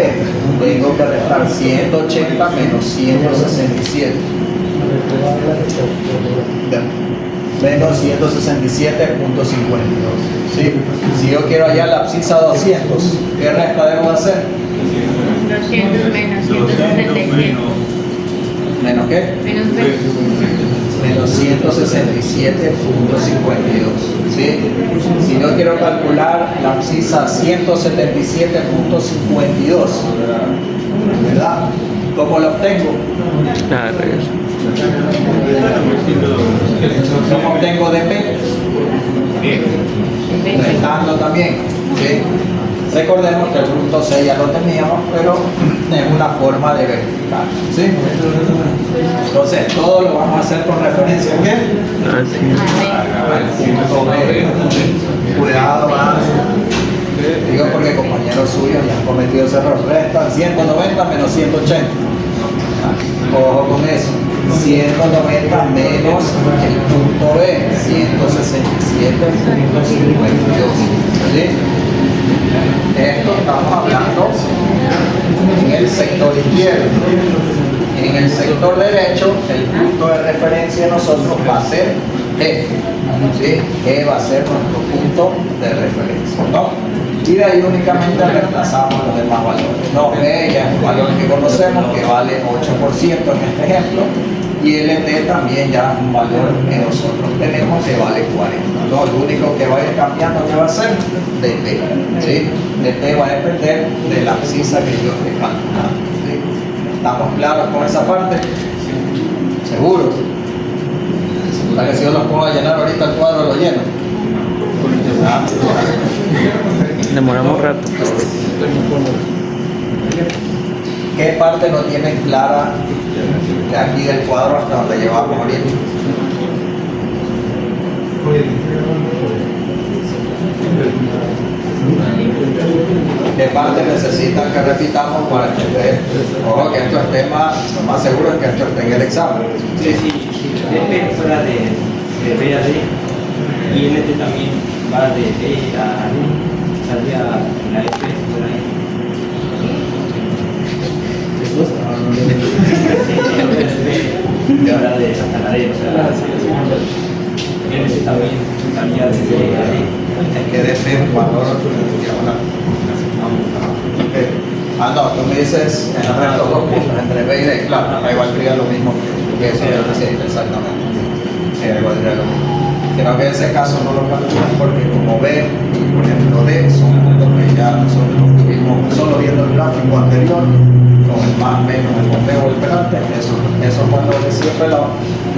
Tengo que restar 180 menos 167. Menos 167.52, ¿sí? Si yo quiero hallar la abscisa 200, ¿qué resta debo hacer? 200 menos 167. ¿Menos qué? Menos B. Menos 167.52, ¿sí? Si yo quiero calcular la abscisa 177.52, ¿verdad? ¿Cómo lo obtengo? Ah, regreso. ¿Cómo obtengo DP? Restando también, ¿sí? Recordemos que el punto 6 ya lo teníamos, pero es una forma de verificar, ¿sí? Entonces, todo lo vamos a hacer con referencia ¿a qué? Así. Al punto B. Cuidado, ¿verdad? Digo porque compañeros los suyos y han cometido ese error. Restan 190 menos 180. Ojo con eso. 190 menos el punto B, 167.52. ¿Sí? Esto estamos hablando en el sector izquierdo. En el sector derecho, el punto de referencia de nosotros va a ser E. ¿Sí? E va a ser nuestro punto de referencia, ¿no? Y de ahí únicamente reemplazamos los demás valores. No, E ya es un valor que conocemos, que vale 8% en este ejemplo, y LT también ya es un valor que nosotros tenemos que vale 40. No, lo único que va a ir cambiando que va a ser de T. ¿Sí? De T va a depender de la abscisa que yo esté calculando. ¿Sí? ¿Estamos claros con esa parte? ¿Seguro? ¿Para que si yo los puedo llenar ahorita el cuadro lo lleno? ¿Ah? Demoramos rato. ¿Qué parte no tienen clara de aquí del cuadro hasta donde llevamos ahorita? ¿Qué parte necesitan que repitamos para que esté? Ojo, que esto esté más, lo más seguro es que esto esté en el examen. Sí, sí. F fuera de B a D y LT también va de B a D, saldría la F por ahí. Fuera de hasta la D, o sea, LT también salía de B a D. Es que de ese valor diagonal. Ah, no, tú me dices en el resto dos puntos, entre B y D, claro, ahí valdría lo mismo que eso, sí, exactamente. Sí, ahí valdría lo mismo. Creo que en ese caso no lo calculan porque como B y por ejemplo D son puntos que ya nosotros tuvimos solo viendo el gráfico anterior, con el más, menos, el bombeo o el pelante, esos valores siempre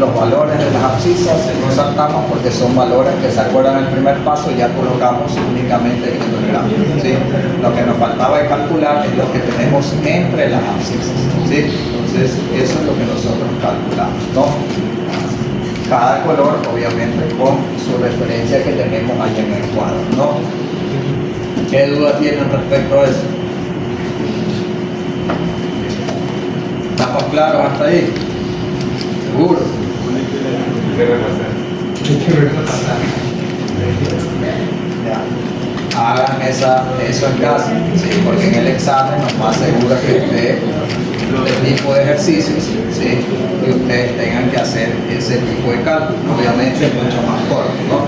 los valores de las abscisas nos saltamos porque son valores que se acuerdan el primer paso y ya colocamos únicamente en el gráfico. ¿Sí? Lo que nos faltaba de calcular es lo que tenemos entre las abscisas. ¿Sí? Entonces, eso es lo que nosotros calculamos, ¿no? Cada color, obviamente, con su referencia que tenemos ahí en el cuadro, ¿no? ¿Qué duda tienen respecto a eso? ¿Estamos claros hasta ahí? ¿Seguro? Ya. Hagan eso en casa, ¿sí? Porque en el examen nos más asegura que ustedes el tipo de ejercicios, ¿sí? Y ustedes tengan que hacer ese tipo de cálculo, obviamente es mucho más corto, ¿no?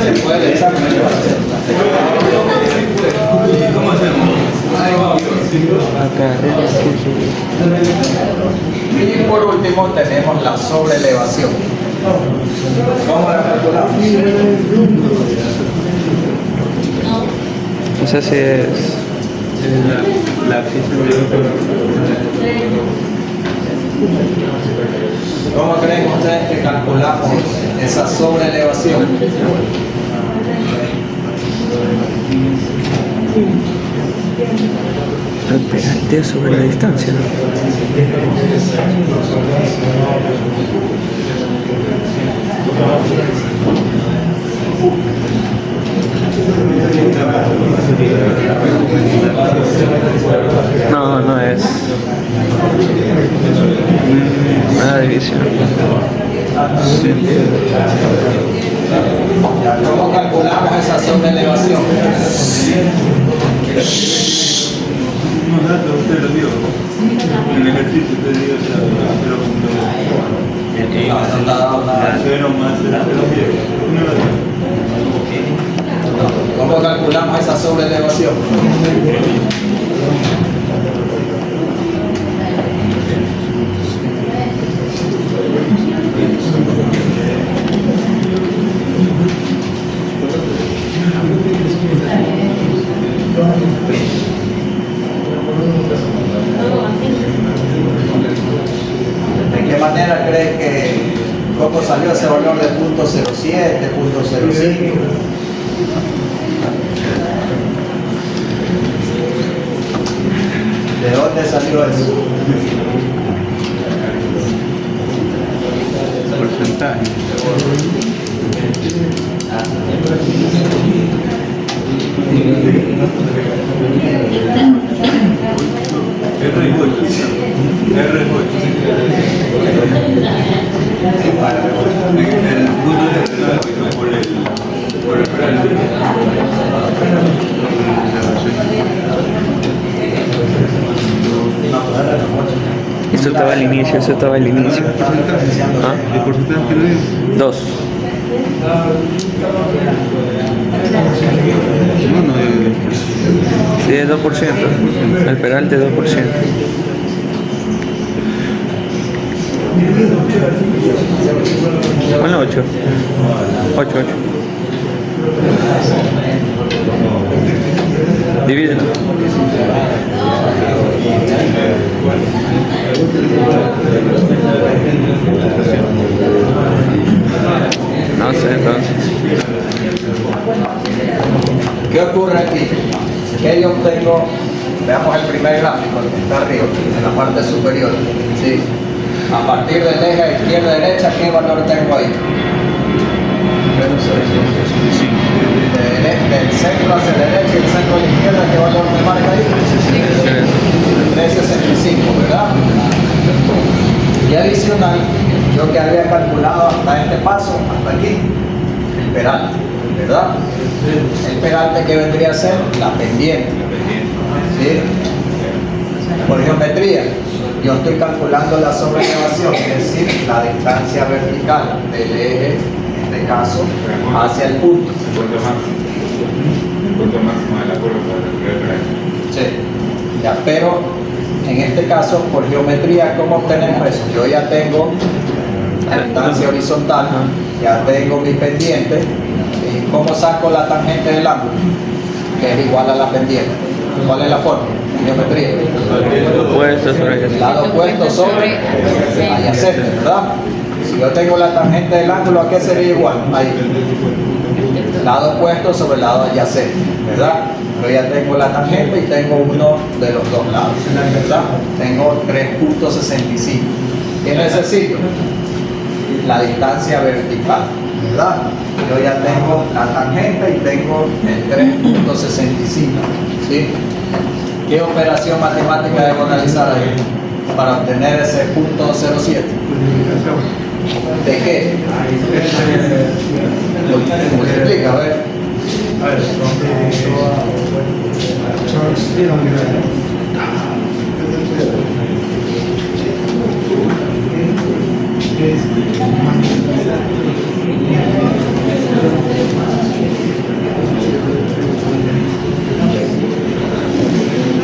Se puede el examen, ¿Cómo hacemos? Acá. y por último tenemos la sobrelevación. ¿Cómo la calculamos? No sé si es. La abscisa ¿Cómo creen ustedes que calculamos esa sobrelevación? El pegante sobre la distancia. No, no es una división. ¿Cómo calculamos esa sobrelevación? unos datos, usted lo dio. En el ejercicio usted dio 0.2. No está dado nada. 0 más 0.10. ¿Cómo calculamos esa sobrelevación? ¿De qué manera creen que cómo salió ese valor de 0.07, 0.05? ¿De dónde salió eso? Porcentaje. Eso estaba al inicio, eso estaba al inicio. ¿Ah? ¿El porcentaje que lo dio? 2. No, Sí, es 2%. El Peralte 2%. Bueno, 8. 8. Divídelo. No sé, entonces. ¿Qué ocurre aquí? Que yo tengo, veamos el primer gráfico, el que está arriba, en la parte superior. ¿Sí? A partir del eje izquierda-derecha, ¿qué valor tengo ahí? Del centro hacia la derecha y el centro a la izquierda, ¿qué valor me marca ahí? 365, ¿verdad? Y adicional, yo que había calculado hasta este paso, hasta aquí, el peralte, ¿verdad? El peralte que vendría a ser la pendiente. ¿Sí? Por geometría, yo estoy calculando la sobrelevación, es decir, la distancia vertical del eje, en este caso, hacia el punto. el punto máximo de la curva para el Sí, ya, pero en este caso, por geometría, ¿cómo obtenemos eso? Yo ya tengo la distancia horizontal, ya tengo mi pendiente, ¿y cómo saco la tangente del ángulo? Que es igual a la pendiente. ¿Cuál es la forma? Geometría. Opuesto sobre El lado opuesto sobre adyacente, ¿verdad? Si yo tengo la tangente del ángulo, ¿a qué sería igual? Ahí. Lado opuesto sobre el lado adyacente, ¿verdad? Yo ya tengo la tangente y tengo uno de los dos lados, ¿verdad? Tengo 3.65. ¿Qué necesito? La distancia vertical, ¿verdad? Yo ya tengo la tangente y tengo el 3.65, ¿sí? ¿Qué operación matemática debo realizar ahí para obtener ese punto 07? ¿De qué? Multiplica, a ver.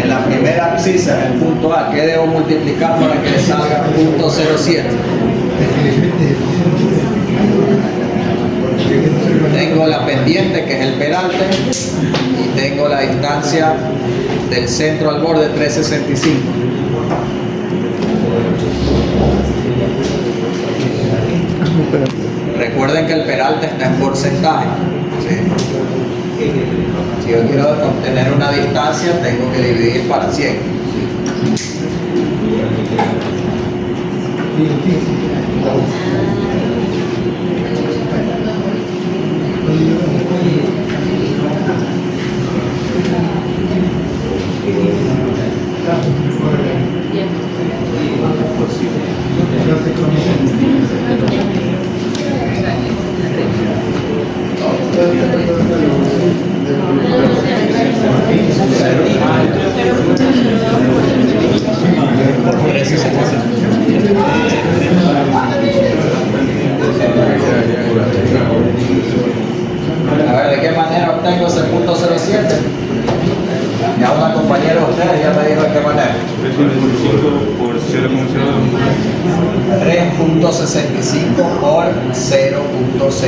En la primera abscisa, en el punto A, ¿qué debo multiplicar para que salga punto 07? Tengo la pendiente, que es el peralte, y tengo la distancia del centro al borde, 365. Recuerden que el peralte está en porcentaje, ¿sí? Si yo quiero obtener una distancia, tengo que dividir para 100. A ver, ¿de qué manera obtengo ese punto 07? Ya una compañera de ustedes ya me dijo de qué manera. 3.5 por 3.65 por 0.02.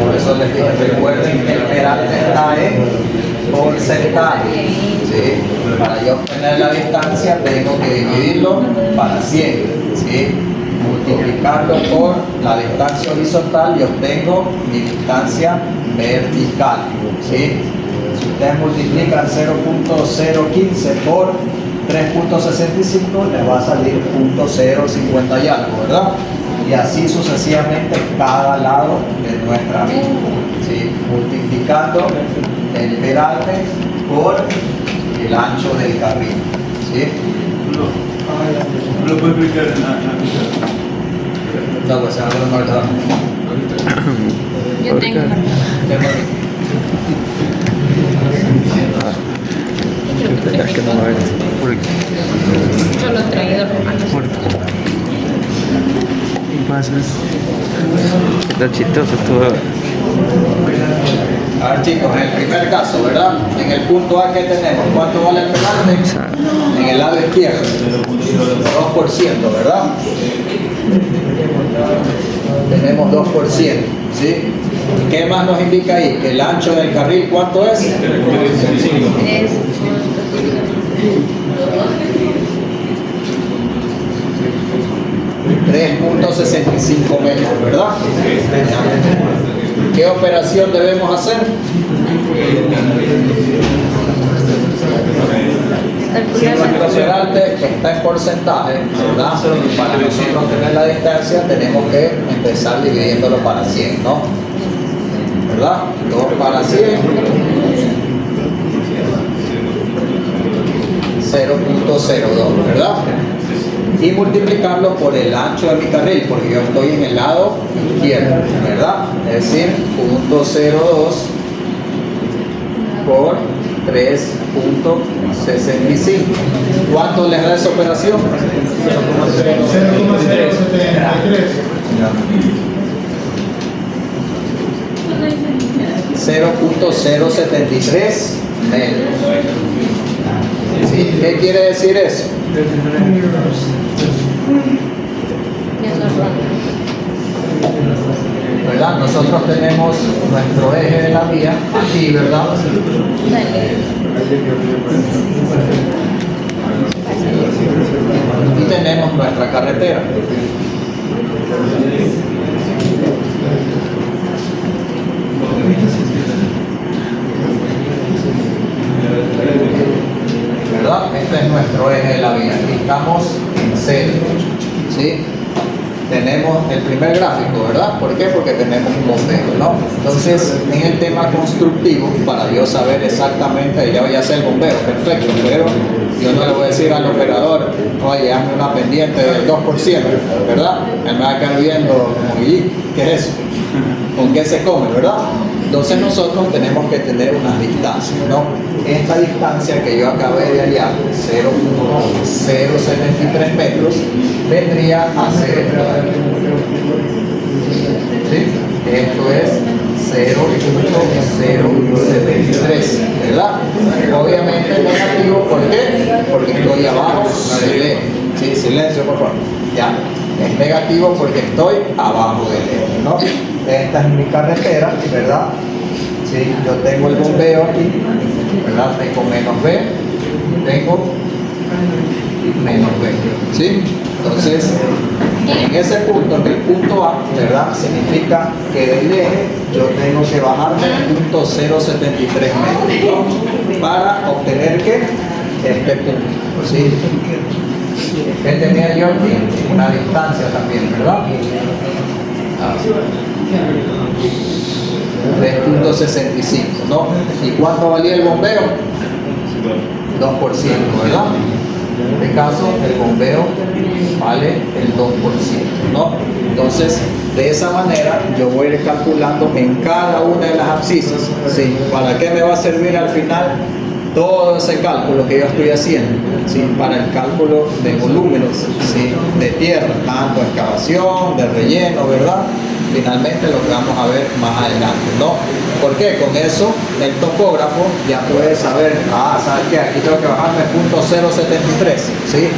Por eso les dije, recuerden que el peralte está en porcentaje. ¿Sí? Para yo obtener la distancia tengo que dividirlo para 100. ¿Sí? Multiplicarlo por la distancia horizontal y obtengo mi distancia vertical. ¿Sí? Si ustedes multiplican 0.015 por 3.65, les va a salir .050 y algo, ¿verdad? Y y así sucesivamente cada lado de nuestra vía, ¿sí? Multiplicando el peralte por el ancho del carril, ¿sí? No lo puedo explicar en la pizarra. No, pues ahora no me acuerdo. Yo tengo. Es que no va a ver. Yo lo he traído romano. Está chistoso todo. A ver chicos, en el primer caso, ¿verdad? En el punto A que tenemos, ¿cuánto vale el peralte? En el lado izquierdo, 2%, ¿verdad? Tenemos 2%, ¿sí? ¿Qué más nos indica ahí? Que el ancho del carril, ¿cuánto es? 3.65 metros, ¿verdad? ¿Qué operación debemos hacer? Si nuestro peralte está en porcentaje, ¿verdad? Para nosotros tener la distancia tenemos que empezar dividiéndolo para 100, ¿no? ¿Verdad? 2 para 100, 0.02, ¿verdad? Y multiplicarlo por el ancho de mi carril, porque yo estoy en el lado izquierdo, ¿verdad? Es decir, 0.02 por 3.65. ¿Cuánto les da esa operación? 0.073 metros. ¿Sí? ¿Qué quiere decir eso? ¿Verdad? Nosotros tenemos nuestro eje de la vía aquí, ¿verdad? Y tenemos nuestra carretera. ¿Verdad? Este es nuestro eje de la vía. Aquí estamos en centro, ¿sí? Tenemos el primer gráfico, ¿verdad? ¿Por qué? Porque tenemos un bombeo, ¿no? Entonces, en el tema constructivo, para yo saber exactamente, ya voy a hacer el bombeo, perfecto, pero yo no le voy a decir al operador, oye, hazme una pendiente del 2%, ¿verdad? Él me va a quedar viendo como, ¿y qué es eso? ¿Con qué se come, verdad? Entonces nosotros tenemos que tener unas distancias, ¿no? Esta distancia que yo acabé de hallar, 0.073 metros, vendría a ser esto. ¿Sí? Esto es 0.073, ¿verdad? Obviamente negativo, ¿por qué? Porque estoy abajo del eje. ¿Sí? Silencio, por favor. Ya. Es negativo porque estoy abajo del eje, ¿no? Esta es mi carretera, ¿verdad? Sí, yo tengo el bombeo aquí, ¿verdad? Tengo menos B, tengo menos B, ¿sí? Entonces, en ese punto, en el punto A, ¿verdad? Significa que del eje yo tengo que bajarme 0.073 metros, ¿no? Para obtener que este punto, ¿sí? ¿Qué tenía yo aquí? Una distancia también, ¿verdad? 3.65, ¿no? ¿Y cuánto valía el bombeo? 2%, ¿verdad? En este caso, el bombeo vale el 2%, ¿no? Entonces, de esa manera, yo voy a ir calculando en cada una de las abscisas, ¿sí? ¿Para qué me va a servir al final todo ese cálculo que yo estoy haciendo? ¿Sí? Para el cálculo de volúmenes, ¿sí? De tierra, tanto excavación, de relleno, ¿verdad? Finalmente lo que vamos a ver más adelante, ¿no? ¿Por qué? Con eso el topógrafo ya puede saber, ¿sabes qué? Aquí tengo que bajarme 0.073, ¿sí?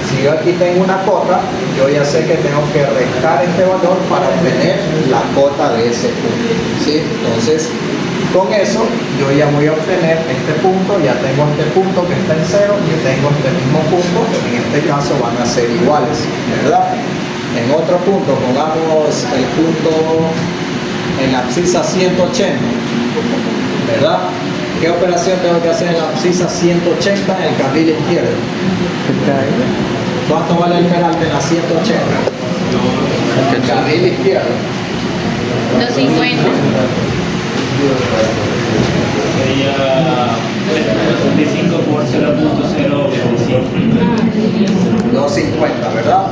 Si yo aquí tengo una cota, yo ya sé que tengo que restar este valor para obtener la cota de ese punto, ¿sí? Entonces, con eso yo ya voy a obtener este punto, ya tengo este punto que está en 0 y tengo este mismo punto, en este caso van a ser iguales, ¿verdad? En otro punto, pongamos el punto en la abscisa 180, ¿verdad? ¿Qué operación tengo que hacer en la abscisa 180 en el carril izquierdo? ¿Cuánto vale el peralte en la 180? Carril izquierdo. 250. Sería 25 por 0.025. 250, ¿verdad?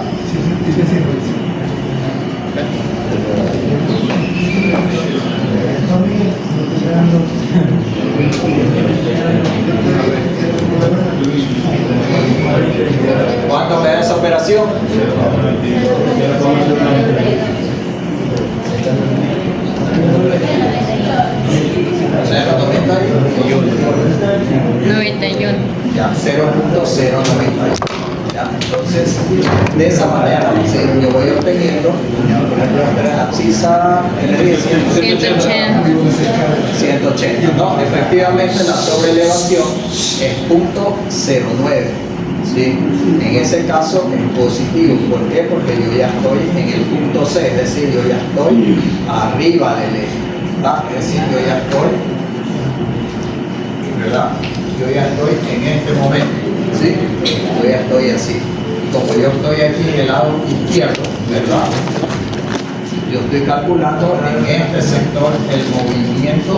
¿Cuánto me da esa operación? ¿0.91? 91. Ya, 0.091. Ya, entonces, de esa manera, ¿sí? Yo voy obteniendo, ya, por ejemplo, la abscisa, ¿qué le dije? 180. 180, ¿no? Efectivamente, la sobrelevación es 0.09. ¿Sí? En ese caso es positivo. ¿Por qué? Porque yo ya estoy en el punto C, es decir, yo ya estoy arriba del eje. ¿Verdad? Es decir, yo ya estoy, ¿verdad? Yo ya estoy en este momento, ¿sí? Yo ya estoy así. Como yo estoy aquí en el lado izquierdo, ¿verdad? Yo estoy calculando en este sector el movimiento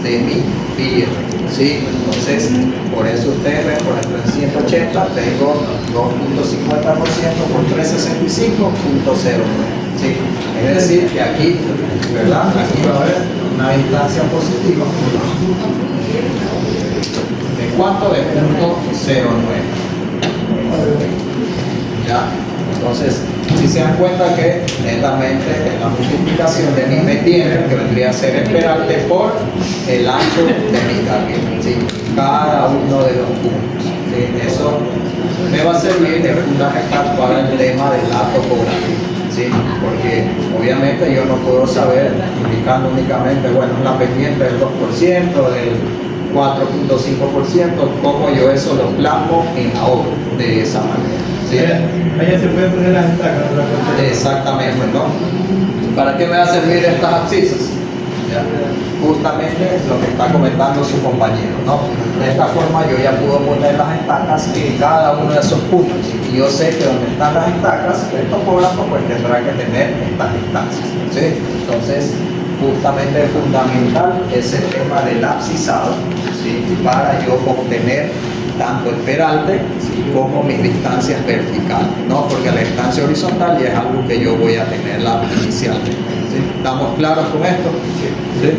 de mi pie, ¿sí? Entonces, por eso ustedes ven, por ejemplo, en 180 tengo 2.50% por 365.09, ¿sí? Es decir, que aquí, ¿verdad? Aquí va a haber una distancia positiva. ¿De cuánto? De 0.09. ¿Ya? Entonces, si se dan cuenta que netamente es la multiplicación de mi metiente, que vendría a ser el peralte, por el ancho de mi carril, ¿sí? Cada uno de los puntos, ¿sí? Eso me va a servir de fundamental para el tema de la topografía, ¿sí? Porque obviamente yo no puedo saber, indicando únicamente, bueno, la pendiente del 2%, del 4.5%, cómo yo eso lo plasmo en la obra de esa manera, ¿sí? Allá se pueden poner las estacas, ¿no? Exactamente, ¿no? ¿Para qué me va a servir estas abscisas? ¿Ya? Justamente lo que está comentando su compañero, ¿no? De esta forma yo ya puedo poner las estacas en cada uno de esos puntos. Y yo sé que donde están las estacas, el topógrafo pues tendrá que tener estas distancias, ¿sí? Entonces, justamente es fundamental ese tema del abscisado, ¿sí? Para yo obtener tanto el peralte, ¿sí? Como mis distancias verticales, ¿no? Porque la distancia horizontal ya es algo que yo voy a tenerla inicialmente, ¿sí? ¿Estamos claros con esto? ¿Sí?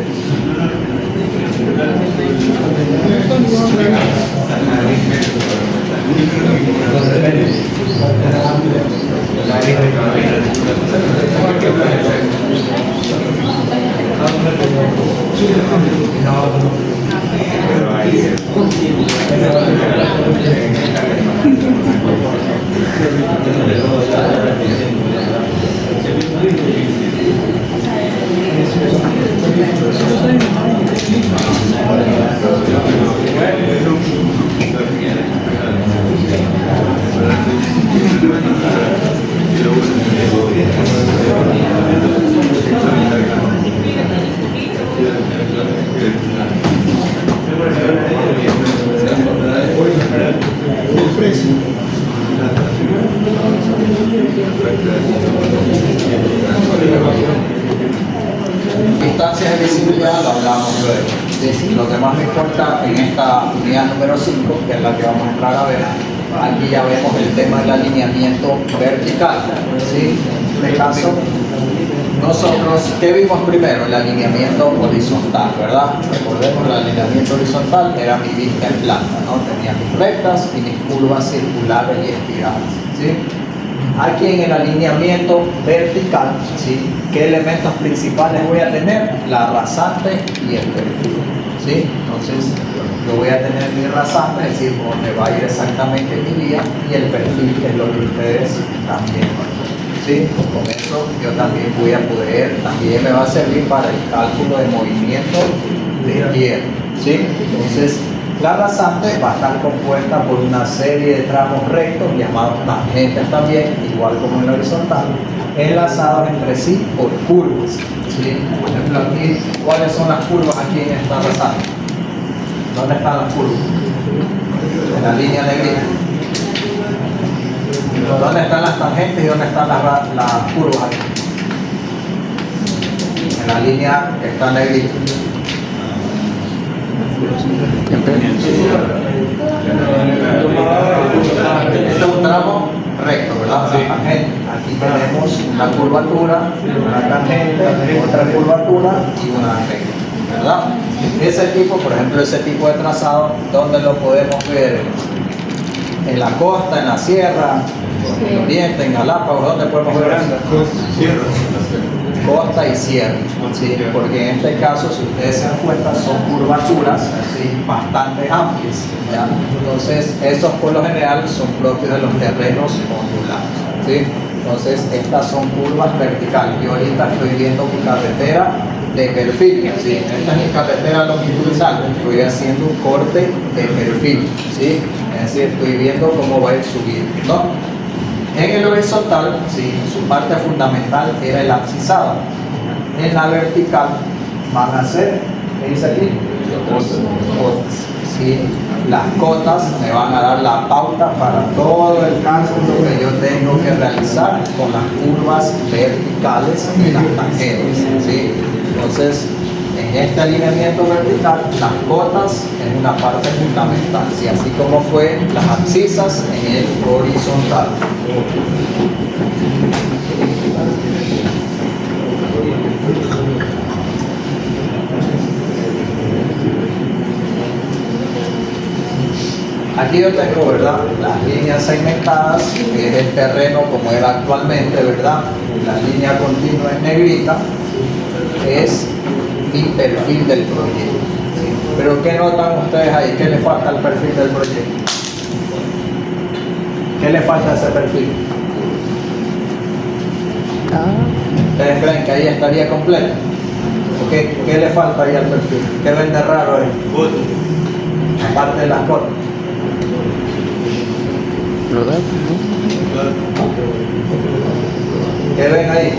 Distancias de visibilidad lo hablamos luego. ¿Sí? Lo que más me importa en esta unidad número 5, que es la que vamos a entrar a ver, aquí ya vemos el tema del alineamiento vertical, ¿sí? En este caso, nosotros, ¿qué vimos primero? El alineamiento horizontal, ¿verdad? Recordemos, el alineamiento horizontal era mi vista en planta, ¿no? Tenía mis rectas y mis curvas circulares y espirales, ¿sí? Aquí en el alineamiento vertical, ¿sí? ¿Qué elementos principales voy a tener? La rasante y el perfil, ¿sí? Entonces, yo voy a tener mi rasante, es decir, donde va a ir exactamente mi vía, y el perfil, que es lo que ustedes también van. ¿Sí? Con eso yo también voy a poder, también me va a servir para el cálculo de movimiento de tierra, ¿sí? Entonces, la rasante va a estar compuesta por una serie de tramos rectos llamados tangentes también, igual como en la horizontal, enlazados entre sí por curvas, ¿sí? Por ejemplo, aquí, ¿cuáles son las curvas aquí en esta rasante? ¿Dónde están las curvas? En la línea negrita. ¿Dónde están las tangentes y dónde están las curvas aquí? la línea que está negrita. Este es un tramo recto, ¿verdad? Una tangente. Aquí tenemos una curvatura, una tangente, otra curvatura y una recta, ¿verdad? Ese tipo, por ejemplo, ese tipo de trazado, ¿dónde lo podemos ver? En la costa, en la sierra, en el oriente, en Galápagos, ¿dónde podemos ver eso? Costa y sierra, ¿sí? Porque en este caso, si ustedes se dan cuenta, son curvaturas así, bastante amplias, ¿ya? Entonces, esos por lo general son propios de los terrenos ondulados, ¿sí? Entonces, estas son curvas verticales. Yo ahorita estoy viendo mi carretera de perfil, ¿sí? Esta es mi carretera longitudinal, estoy haciendo un corte de perfil, ¿sí? Es decir, estoy viendo cómo va a ir subiendo, ¿no? En el horizontal, ¿sí? Su parte fundamental era el abscisado. En la vertical van a ser, ¿qué dice aquí? Cotas, ¿sí? Las cotas me van a dar la pauta para todo el cálculo que yo tengo que realizar con las curvas verticales y las tangentes, ¿sí? Entonces, en este alineamiento vertical, las cotas es una parte fundamental, ¿sí? Así como fue las abscisas en el horizontal. Aquí yo tengo, ¿verdad?, las líneas segmentadas, que es el terreno como era actualmente, ¿verdad? La línea continua en negrita es mi perfil del proyecto, ¿sí? Pero ¿qué notan ustedes ahí? ¿Qué le falta al perfil del proyecto? ¿Qué le falta a ese perfil? ¿Ustedes creen que ahí estaría completo? ¿Qué le falta ahí al perfil? ¿Qué ven de raro ahí? Aparte de las cotas. ¿Qué ven ahí?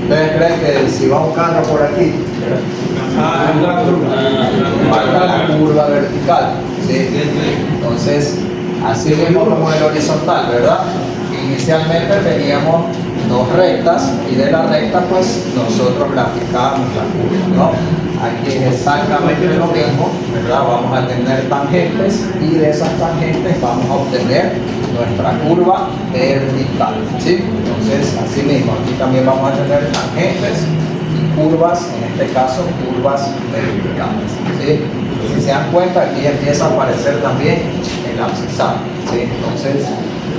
¿Ustedes creen que si va un carro por aquí, falta la curva vertical? ¿Sí? Entonces, así mismo como el horizontal, ¿verdad? Inicialmente teníamos dos rectas y de la recta pues nosotros graficábamos la curva, ¿no? Aquí es exactamente lo mismo, ¿verdad? Vamos a tener tangentes y de esas tangentes vamos a obtener nuestra curva vertical, ¿sí? Entonces, así mismo, aquí también vamos a tener tangentes y curvas, en este caso, curvas verticales, ¿sí? Si se dan cuenta, aquí empieza a aparecer también el abscisado, ¿sí? Entonces,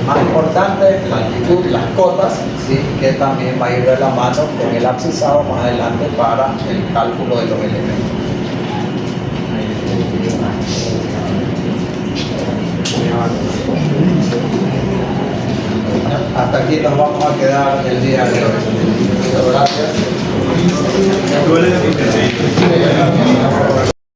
más importante, la altitud y las cotas, ¿sí? Que también va a ir de la mano con el abscisado más adelante para el cálculo de los elementos. Hasta aquí nos vamos a quedar el día de hoy. Muchas gracias.